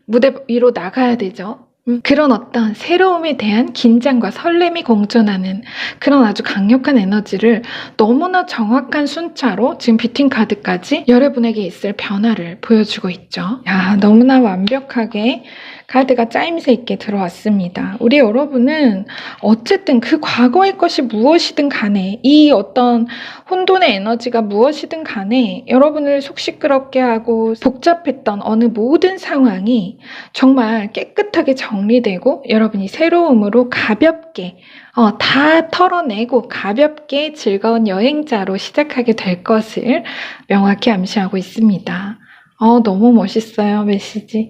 무대 위로 나가야 되죠. 그런 어떤 새로움에 대한 긴장과 설렘이 공존하는 그런 아주 강력한 에너지를 너무나 정확한 순차로 지금 뷰팅 카드까지 여러분에게 있을 변화를 보여주고 있죠. 야, 너무나 완벽하게 카드가 짜임새 있게 들어왔습니다. 우리 여러분은 어쨌든 그 과거의 것이 무엇이든 간에 이 어떤 혼돈의 에너지가 무엇이든 간에 여러분을 속 시끄럽게 하고 복잡했던 어느 모든 상황이 정말 깨끗하게 정리되고 여러분이 새로움으로 가볍게 다 털어내고 가볍게 즐거운 여행자로 시작하게 될 것을 명확히 암시하고 있습니다. 너무 멋있어요, 메시지.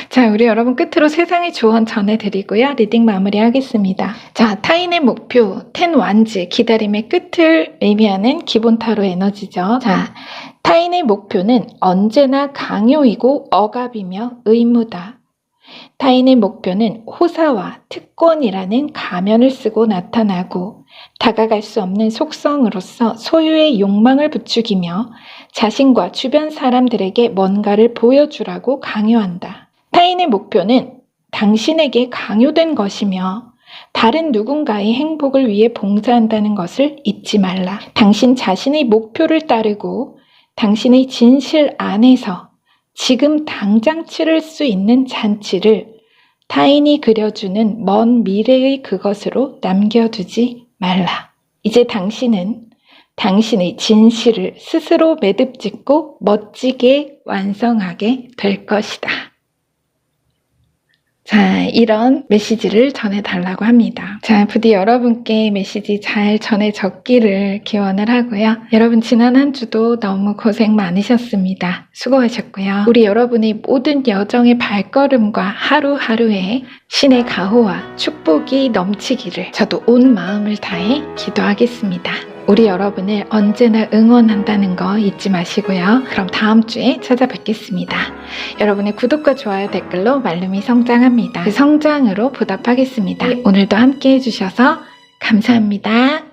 자, 우리 여러분 끝으로 세상의 조언 전해드리고요. 리딩 마무리하겠습니다. 자, 타인의 목표, 10 완즈, 기다림의 끝을 의미하는 기본 타로 에너지죠. 자, 타인의 목표는 언제나 강요이고 억압이며 의무다. 타인의 목표는 호사와 특권이라는 가면을 쓰고 나타나고 다가갈 수 없는 속성으로서 소유의 욕망을 부추기며 자신과 주변 사람들에게 뭔가를 보여주라고 강요한다. 타인의 목표는 당신에게 강요된 것이며 다른 누군가의 행복을 위해 봉사한다는 것을 잊지 말라. 당신 자신의 목표를 따르고 당신의 진실 안에서 지금 당장 치를 수 있는 잔치를 타인이 그려주는 먼 미래의 그것으로 남겨두지 말라. 이제 당신은 당신의 진실을 스스로 매듭짓고 멋지게 완성하게 될 것이다. 자, 이런 메시지를 전해달라고 합니다. 자, 부디 여러분께 메시지 잘 전해졌기를 기원을 하고요. 여러분 지난 한 주도 너무 고생 많으셨습니다. 수고하셨고요. 우리 여러분의 모든 여정의 발걸음과 하루하루에 신의 가호와 축복이 넘치기를 저도 온 마음을 다해 기도하겠습니다. 우리 여러분을 언제나 응원한다는 거 잊지 마시고요. 그럼 다음 주에 찾아뵙겠습니다. 여러분의 구독과 좋아요 댓글로 말름이 성장합니다. 그 성장으로 보답하겠습니다. 오늘도 함께 해주셔서 감사합니다.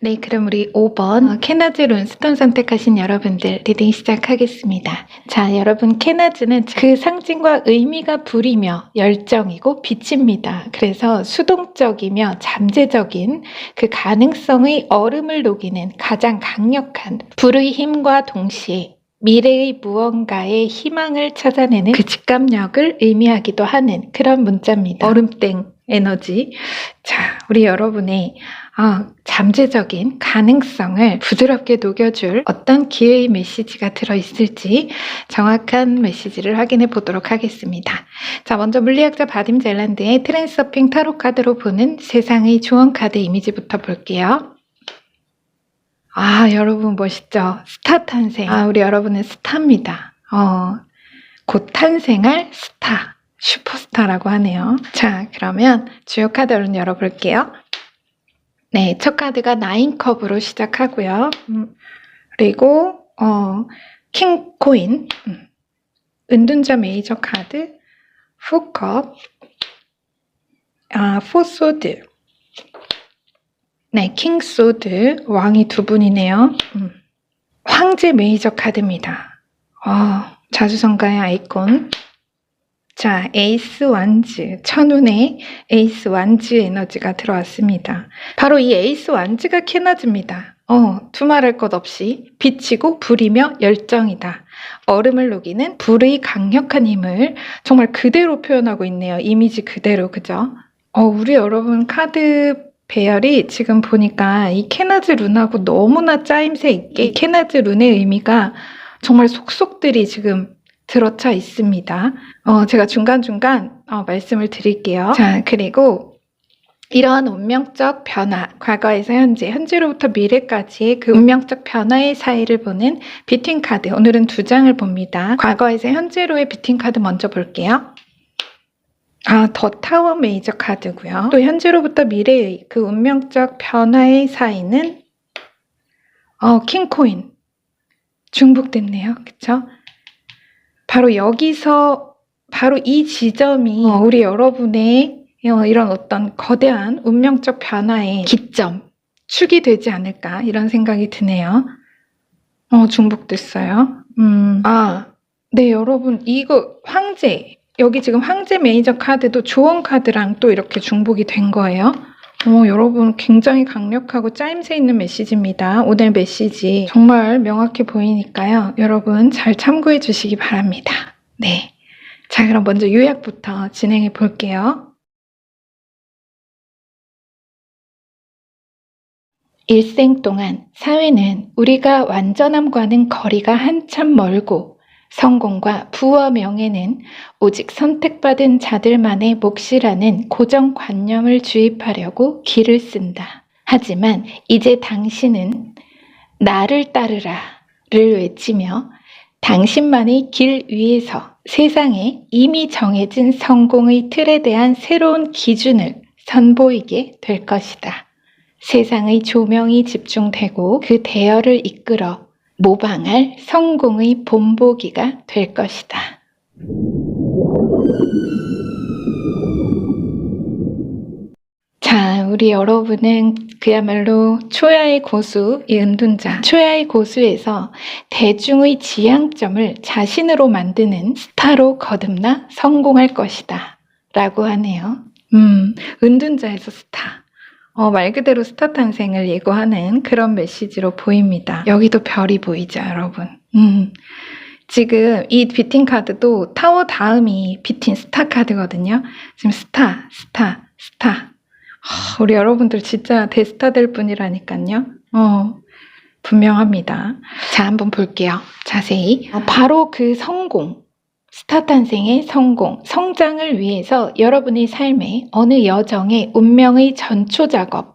네, 그럼 우리 5번 케나즈 룬스톤 선택하신 여러분들 리딩 시작하겠습니다. 자, 여러분 케나즈는 그 상징과 의미가 불이며 열정이고 빛입니다. 그래서 수동적이며 잠재적인 그 가능성의 얼음을 녹이는 가장 강력한 불의 힘과 동시에 미래의 무언가의 희망을 찾아내는 그 직감력을 의미하기도 하는 그런 문자입니다. 얼음땡 에너지. 자, 우리 여러분의 잠재적인 가능성을 부드럽게 녹여줄 어떤 기회의 메시지가 들어있을지 정확한 메시지를 확인해 보도록 하겠습니다. 자, 먼저 물리학자 바딤 젤란드의 트랜스서핑 타로 카드로 보는 세상의 조언 카드 이미지부터 볼게요. 여러분 멋있죠? 스타 탄생. 우리 여러분은 스타입니다. 곧 탄생할 스타, 슈퍼스타라고 하네요. 자, 그러면 주요 카드를 열어볼게요. 네, 첫 카드가 9컵으로 시작하고요. 그리고 킹 코인, 은둔자 메이저 카드, 후컵, 포소드, 네, 킹 소드, 왕이 두 분이네요. 황제 메이저 카드입니다. 자주성가의 아이콘. 자, 에이스 완즈, 천운의 에이스 완즈 에너지가 들어왔습니다. 바로 이 에이스 완즈가 케나즈입니다. 두말할 것 없이 빛이고 불이며 열정이다. 얼음을 녹이는 불의 강력한 힘을 정말 그대로 표현하고 있네요. 이미지 그대로, 그죠? 우리 여러분 카드 배열이 지금 보니까 이 케나즈 룬하고 너무나 짜임새 있게 이 케나즈 룬의 의미가 정말 속속들이 지금 들어차 있습니다. 제가 중간중간 말씀을 드릴게요. 자, 그리고 이러한 운명적 변화, 과거에서 현재, 현재로부터 미래까지의 그 운명적 변화의 사이를 보는 뷰팅 카드, 오늘은 2장을 봅니다. 과거에서 현재로의 뷰팅 카드 먼저 볼게요. 더 타워 메이저 카드고요. 또 현재로부터 미래의 그 운명적 변화의 사이는 킹코인, 중복됐네요. 그쵸? 바로 여기서 바로 이 지점이 우리 여러분의 이런 어떤 거대한 운명적 변화의 기점, 축이 되지 않을까 이런 생각이 드네요. 중복됐어요. 네, 여러분 이거 황제, 여기 지금 황제 메이저 카드도 조언 카드랑 또 이렇게 중복이 된 거예요. 여러분 굉장히 강력하고 짜임새 있는 메시지입니다. 오늘 메시지 정말 명확해 보이니까요. 여러분 잘 참고해 주시기 바랍니다. 네, 자 그럼 먼저 요약부터 진행해 볼게요. 일생 동안 사회는 우리가 완전함과는 거리가 한참 멀고 성공과 부와 명예는 오직 선택받은 자들만의 몫이라는 고정관념을 주입하려고 기를 쓴다. 하지만 이제 당신은 나를 따르라를 외치며 당신만의 길 위에서 세상에 이미 정해진 성공의 틀에 대한 새로운 기준을 선보이게 될 것이다. 세상의 조명이 집중되고 그 대열을 이끌어 모방할 성공의 본보기가 될 것이다. 자, 우리 여러분은 그야말로 초야의 고수, 이 은둔자. 초야의 고수에서 대중의 지향점을 자신으로 만드는 스타로 거듭나 성공할 것이다. 라고 하네요. 은둔자에서 스타. 말 그대로 스타 탄생을 예고하는 그런 메시지로 보입니다. 여기도 별이 보이죠, 여러분? 지금 이 비팅 카드도 타워 다음이 비팅 스타 카드거든요. 지금 스타. 우리 여러분들 진짜 대스타 될 분이라니까요. 분명합니다. 자, 한번 볼게요. 자세히. 바로 그 성공. 스타 탄생의 성공, 성장을 위해서 여러분의 삶에 어느 여정의 운명의 전초 작업,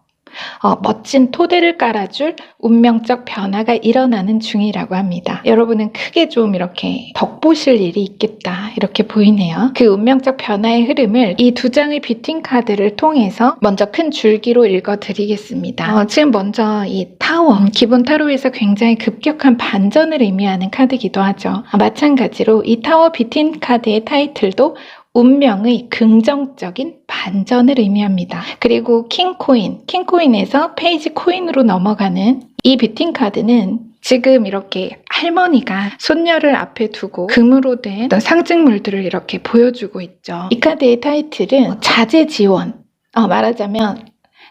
멋진 토대를 깔아줄 운명적 변화가 일어나는 중이라고 합니다. 여러분은 크게 좀 이렇게 덕보실 일이 있겠다 이렇게 보이네요. 그 운명적 변화의 흐름을 이 두 장의 비팅 카드를 통해서 먼저 큰 줄기로 읽어드리겠습니다. 지금 먼저 이 타워, 기본 타로에서 굉장히 급격한 반전을 의미하는 카드이기도 하죠. 마찬가지로 이 타워 비팅 카드의 타이틀도 운명의 긍정적인 반전을 의미합니다. 그리고 킹코인에서 페이지 코인으로 넘어가는 이 비팅 카드는 지금 이렇게 할머니가 손녀를 앞에 두고 금으로 된 어떤 상징물들을 이렇게 보여주고 있죠. 이 카드의 타이틀은 자제 지원, 말하자면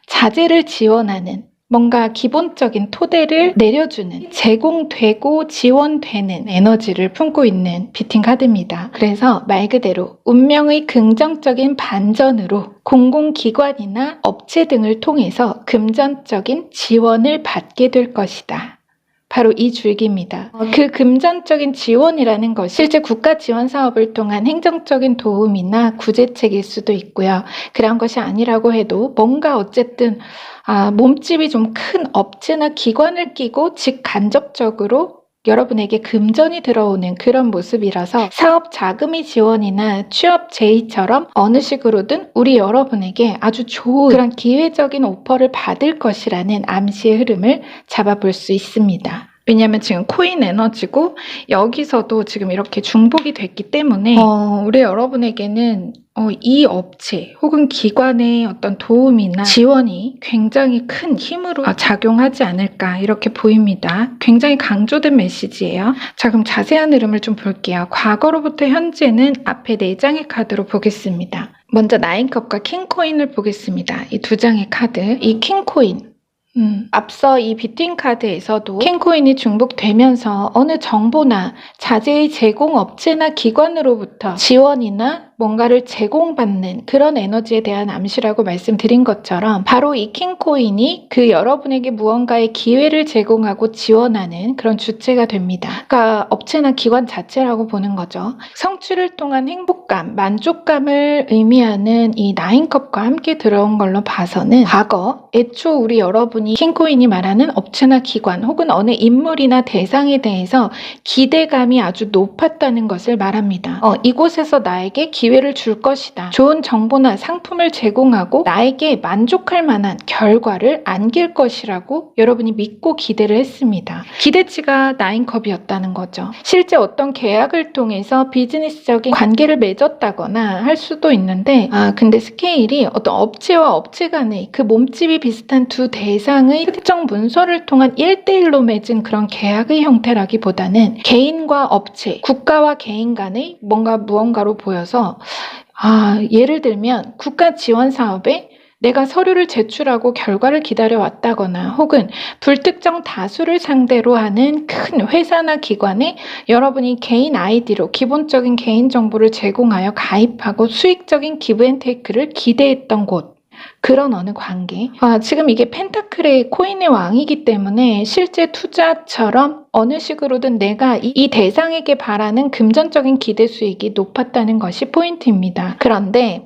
자제를 지원하는 뭔가 기본적인 토대를 내려주는, 제공되고 지원되는 에너지를 품고 있는 비팅 카드입니다. 그래서 말 그대로 운명의 긍정적인 반전으로 공공기관이나 업체 등을 통해서 금전적인 지원을 받게 될 것이다. 바로 이 줄기입니다. 그 금전적인 지원이라는 것이 실제 국가 지원 사업을 통한 행정적인 도움이나 구제책일 수도 있고요. 그런 것이 아니라고 해도 뭔가 어쨌든 몸집이 좀 큰 업체나 기관을 끼고 직간접적으로 여러분에게 금전이 들어오는 그런 모습이라서 사업 자금의 지원이나 취업 제의처럼 어느 식으로든 우리 여러분에게 아주 좋은 그런 기회적인 오퍼를 받을 것이라는 암시의 흐름을 잡아볼 수 있습니다. 왜냐하면 지금 코인 에너지고 여기서도 지금 이렇게 중복이 됐기 때문에 우리 여러분에게는 이 업체 혹은 기관의 어떤 도움이나 지원이 굉장히 큰 힘으로 작용하지 않을까 이렇게 보입니다. 굉장히 강조된 메시지예요. 자, 그럼 자세한 흐름을 좀 볼게요. 과거로부터 현재는 앞에 4장의 카드로 보겠습니다. 먼저 나인컵과 킹코인을 보겠습니다. 이 2장의 카드, 이 킹코인. 앞서 이 비팅 카드에서도 킹코인이 중복되면서 어느 정보나 자재의 제공 업체나 기관으로부터 지원이나 뭔가를 제공받는 그런 에너지에 대한 암시라고 말씀드린 것처럼 바로 이 킹코인이 그 여러분에게 무언가의 기회를 제공하고 지원하는 그런 주체가 됩니다. 그러니까 업체나 기관 자체라고 보는 거죠. 성취를 통한 행복감, 만족감을 의미하는 이 나인컵과 함께 들어온 걸로 봐서는 과거 애초 우리 여러분이 킹코인이 말하는 업체나 기관 혹은 어느 인물이나 대상에 대해서 기대감이 아주 높았다는 것을 말합니다. 이곳에서 나에게 기회를 줄 것이다. 좋은 정보나 상품을 제공하고 나에게 만족할 만한 결과를 안길 것이라고 여러분이 믿고 기대를 했습니다. 기대치가 9컵이었다는 거죠. 실제 어떤 계약을 통해서 비즈니스적인 관계를 맺었다거나 할 수도 있는데 근데 스케일이 어떤 업체와 업체 간의 그 몸집이 비슷한 두 대상의 특정 문서를 통한 1대1로 맺은 그런 계약의 형태라기보다는 개인과 업체, 국가와 개인 간의 무언가로 보여서 예를 들면 국가 지원 사업에 내가 서류를 제출하고 결과를 기다려왔다거나 혹은 불특정 다수를 상대로 하는 큰 회사나 기관에 여러분이 개인 아이디로 기본적인 개인 정보를 제공하여 가입하고 수익적인 기브앤테이크를 기대했던 곳, 그런 어느 관계. 지금 이게 펜타클의 코인의 왕이기 때문에 실제 투자처럼 어느 식으로든 내가 이 대상에게 바라는 금전적인 기대 수익이 높았다는 것이 포인트입니다. 그런데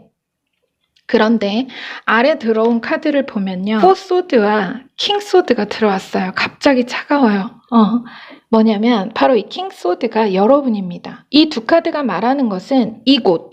아래 들어온 카드를 보면요. 포소드와 킹소드가 들어왔어요. 갑자기 차가워요. 뭐냐면 바로 이 킹소드가 여러분입니다. 이 두 카드가 말하는 것은 이곳,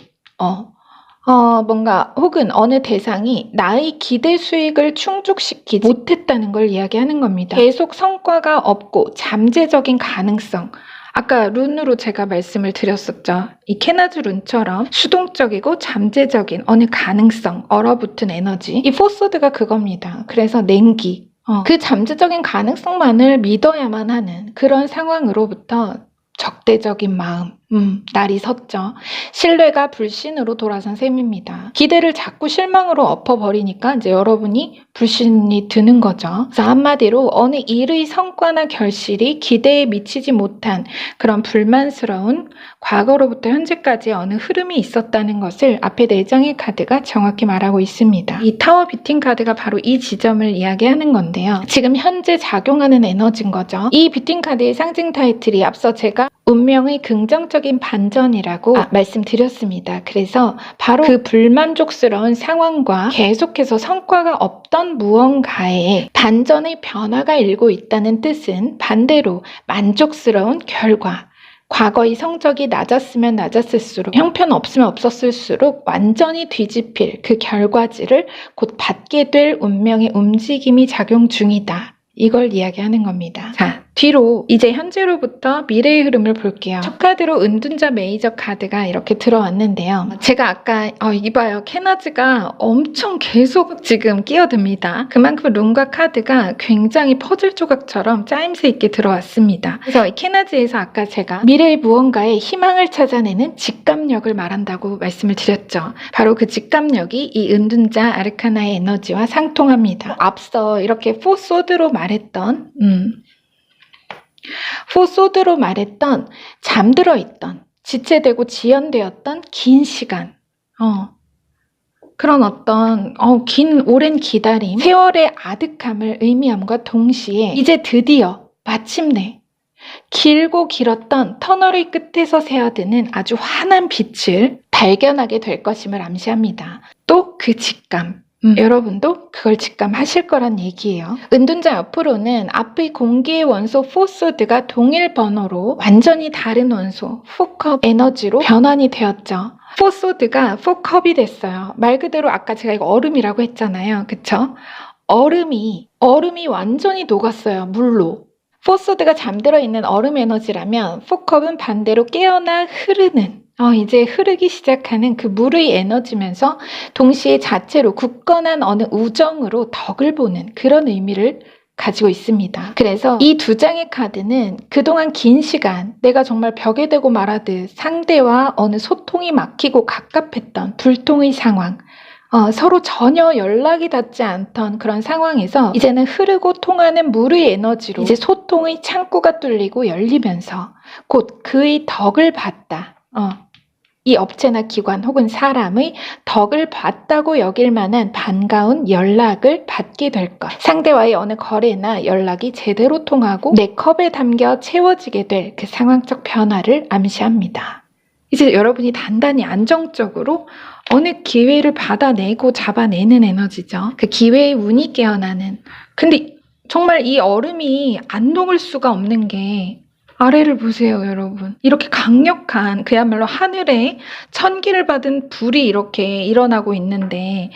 뭔가 혹은 어느 대상이 나의 기대 수익을 충족시키지 못했다는 걸 이야기하는 겁니다. 계속 성과가 없고 잠재적인 가능성. 아까 룬으로 제가 말씀을 드렸었죠. 이 케나즈 룬처럼 수동적이고 잠재적인 어느 가능성, 얼어붙은 에너지. 이 포소드가 그겁니다. 그래서 냉기. 그 잠재적인 가능성만을 믿어야만 하는 그런 상황으로부터 적대적인 마음, 날이 섰죠. 신뢰가 불신으로 돌아선 셈입니다. 기대를 자꾸 실망으로 엎어버리니까 이제 여러분이 불신이 드는 거죠. 그래서 한마디로 어느 일의 성과나 결실이 기대에 미치지 못한 그런 불만스러운 과거로부터 현재까지 어느 흐름이 있었다는 것을 앞에 4장의 카드가 정확히 말하고 있습니다. 이 타워 비팅 카드가 바로 이 지점을 이야기하는 건데요. 지금 현재 작용하는 에너지인 거죠. 이 비팅 카드의 상징 타이틀이 앞서 제가 운명의 긍정적인 반전이라고 말씀드렸습니다. 그래서 바로 그 불만족스러운 상황과 계속해서 성과가 없던 무언가에 반전의 변화가 일고 있다는 뜻은 반대로 만족스러운 결과, 과거의 성적이 낮았으면 낮았을수록, 형편 없으면 없었을수록 완전히 뒤집힐 그 결과지를 곧 받게 될 운명의 움직임이 작용 중이다. 이걸 이야기하는 겁니다. 자, 뒤로 이제 현재로부터 미래의 흐름을 볼게요. 첫 카드로 은둔자 메이저 카드가 이렇게 들어왔는데요. 제가 아까 이봐요. 케나즈가 엄청 계속 지금 끼어듭니다. 그만큼 룬과 카드가 굉장히 퍼즐 조각처럼 짜임새 있게 들어왔습니다. 그래서 이 케나즈에서 아까 제가 미래의 무언가의 희망을 찾아내는 직감력을 말한다고 말씀을 드렸죠. 바로 그 직감력이 이 은둔자 아르카나의 에너지와 상통합니다. 앞서 이렇게 포소드로 말했던 잠들어 있던, 지체되고 지연되었던 긴 시간, 그런 어떤 긴 오랜 기다림, 세월의 아득함을 의미함과 동시에 이제 드디어 마침내 길고 길었던 터널의 끝에서 새어드는 아주 환한 빛을 발견하게 될 것임을 암시합니다. 또 그 직감, 여러분도 그걸 직감하실 거란 얘기예요. 은둔자 옆으로는 앞의 공기의 원소 포소드가 동일 번호로 완전히 다른 원소 4컵 에너지로 변환이 되었죠. 포소드가 4컵이 됐어요. 말 그대로 아까 제가 이거 얼음이라고 했잖아요. 그쵸? 얼음이 완전히 녹았어요. 물로. 포소드가 잠들어 있는 얼음 에너지라면 4컵은 반대로 깨어나 흐르는, 이제 흐르기 시작하는 그 물의 에너지면서 동시에 자체로 굳건한 어느 우정으로 덕을 보는 그런 의미를 가지고 있습니다. 그래서 이 두 장의 카드는 그동안 긴 시간 내가 정말 벽에 대고 말하듯 상대와 어느 소통이 막히고 갑갑했던 불통의 상황, 서로 전혀 연락이 닿지 않던 그런 상황에서 이제는 흐르고 통하는 물의 에너지로 이제 소통의 창구가 뚫리고 열리면서 곧 그의 덕을 봤다. 이 업체나 기관 혹은 사람의 덕을 봤다고 여길 만한 반가운 연락을 받게 될 것. 상대와의 어느 거래나 연락이 제대로 통하고 내 컵에 담겨 채워지게 될 그 상황적 변화를 암시합니다. 이제 여러분이 단단히 안정적으로 어느 기회를 받아내고 잡아내는 에너지죠. 그 기회의 운이 깨어나는. 근데 정말 이 얼음이 안 녹을 수가 없는 게 아래를 보세요, 여러분. 이렇게 강력한 그야말로 하늘에 천기를 받은 불이 이렇게 일어나고 있는데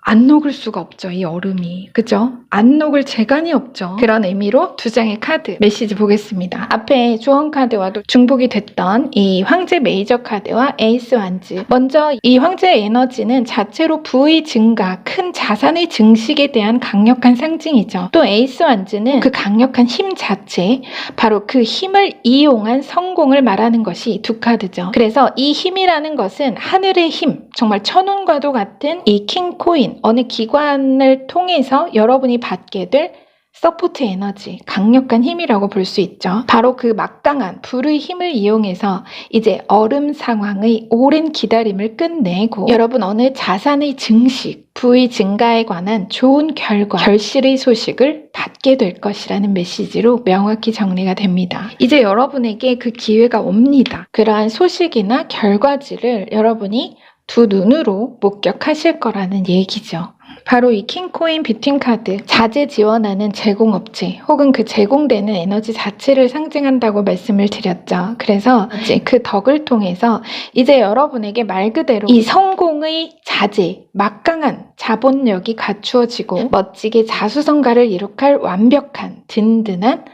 안 녹을 수가 없죠, 이 얼음이. 그죠? 안 녹을 재간이 없죠. 그런 의미로 두 장의 카드 메시지 보겠습니다. 앞에 조언 카드와도 중복이 됐던 이 황제 메이저 카드와 에이스 완즈. 먼저 이 황제의 에너지는 자체로 부의 증가, 큰 자산의 증식에 대한 강력한 상징이죠. 또 에이스 완즈는 그 강력한 힘 자체, 바로 그 힘을 이용한 성공을 말하는 것이 두 카드죠. 그래서 이 힘이라는 것은 하늘의 힘, 정말 천운과도 같은 이 킹코인, 어느 기관을 통해서 여러분이 받게 될 서포트 에너지, 강력한 힘이라고 볼 수 있죠. 바로 그 막강한 불의 힘을 이용해서 이제 얼음 상황의 오랜 기다림을 끝내고 여러분 어느 자산의 증식, 부의 증가에 관한 좋은 결과, 결실의 소식을 받게 될 것이라는 메시지로 명확히 정리가 됩니다. 이제 여러분에게 그 기회가 옵니다. 그러한 소식이나 결과지를 여러분이 두 눈으로 목격하실 거라는 얘기죠. 바로 이 킹코인 뷰팅 카드, 자재 지원하는 제공업체 혹은 그 제공되는 에너지 자체를 상징한다고 말씀을 드렸죠. 그래서 이제 그 덕을 통해서 이제 여러분에게 말 그대로 이 성공의 자재, 막강한 자본력이 갖추어지고 멋지게 자수성가를 이룩할 완벽한 든든한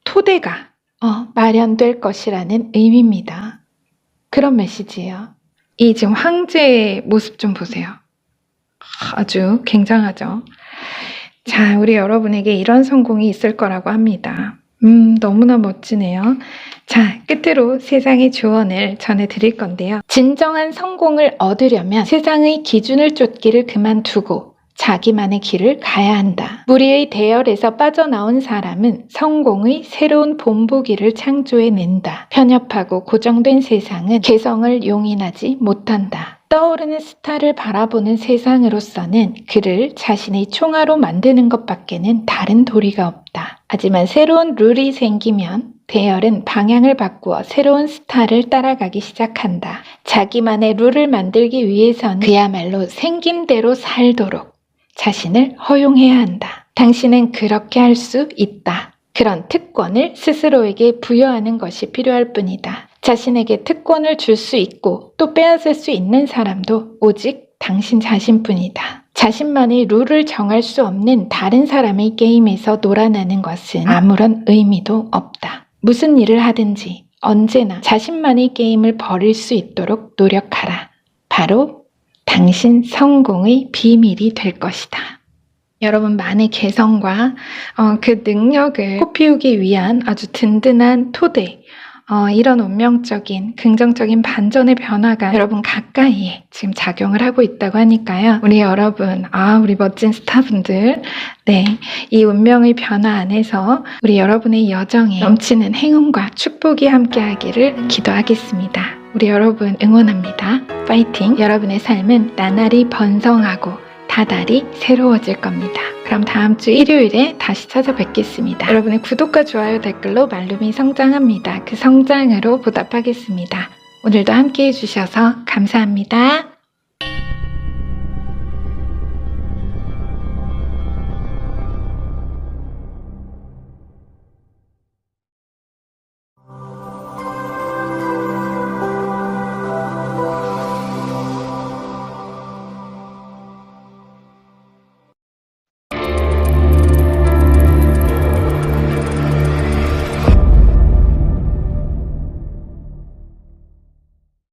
토대가 마련될 것이라는 의미입니다. 그런 메시지예요. 이 지금 황제의 모습 좀 보세요. 아주 굉장하죠. 자, 우리 여러분에게 이런 성공이 있을 거라고 합니다. 너무나 멋지네요. 자, 끝으로 세상의 조언을 전해드릴 건데요. 진정한 성공을 얻으려면 세상의 기준을 쫓기를 그만두고 자기만의 길을 가야 한다. 무리의 대열에서 빠져나온 사람은 성공의 새로운 본보기를 창조해낸다. 편협하고 고정된 세상은 개성을 용인하지 못한다. 떠오르는 스타를 바라보는 세상으로서는 그를 자신의 총화로 만드는 것밖에는 다른 도리가 없다. 하지만 새로운 룰이 생기면 대열은 방향을 바꾸어 새로운 스타를 따라가기 시작한다. 자기만의 룰을 만들기 위해서는 그야말로 생긴 대로 살도록 자신을 허용해야 한다. 당신은 그렇게 할 수 있다. 그런 특권을 스스로에게 부여하는 것이 필요할 뿐이다. 자신에게 특권을 줄 수 있고 또 빼앗을 수 있는 사람도 오직 당신 자신뿐이다. 자신만의 룰을 정할 수 없는 다른 사람의 게임에서 놀아나는 것은 아무런 의미도 없다. 무슨 일을 하든지 언제나 자신만의 게임을 벌일 수 있도록 노력하라. 바로 당신 성공의 비밀이 될 것이다. 여러분만의 개성과 그 능력을 꽃피우기 위한 아주 든든한 토대, 이런 운명적인 긍정적인 반전의 변화가 여러분 가까이에 지금 작용을 하고 있다고 하니까요. 우리 여러분, 우리 멋진 스타분들, 네, 이 운명의 변화 안에서 우리 여러분의 여정에 넘치는 행운과 축복이 함께하기를 기도하겠습니다. 우리 여러분 응원합니다. 파이팅! 여러분의 삶은 나날이 번성하고 다달이 새로워질 겁니다. 그럼 다음 주 일요일에 다시 찾아뵙겠습니다. 여러분의 구독과 좋아요 댓글로 말룸이 성장합니다. 그 성장으로 보답하겠습니다. 오늘도 함께 해주셔서 감사합니다.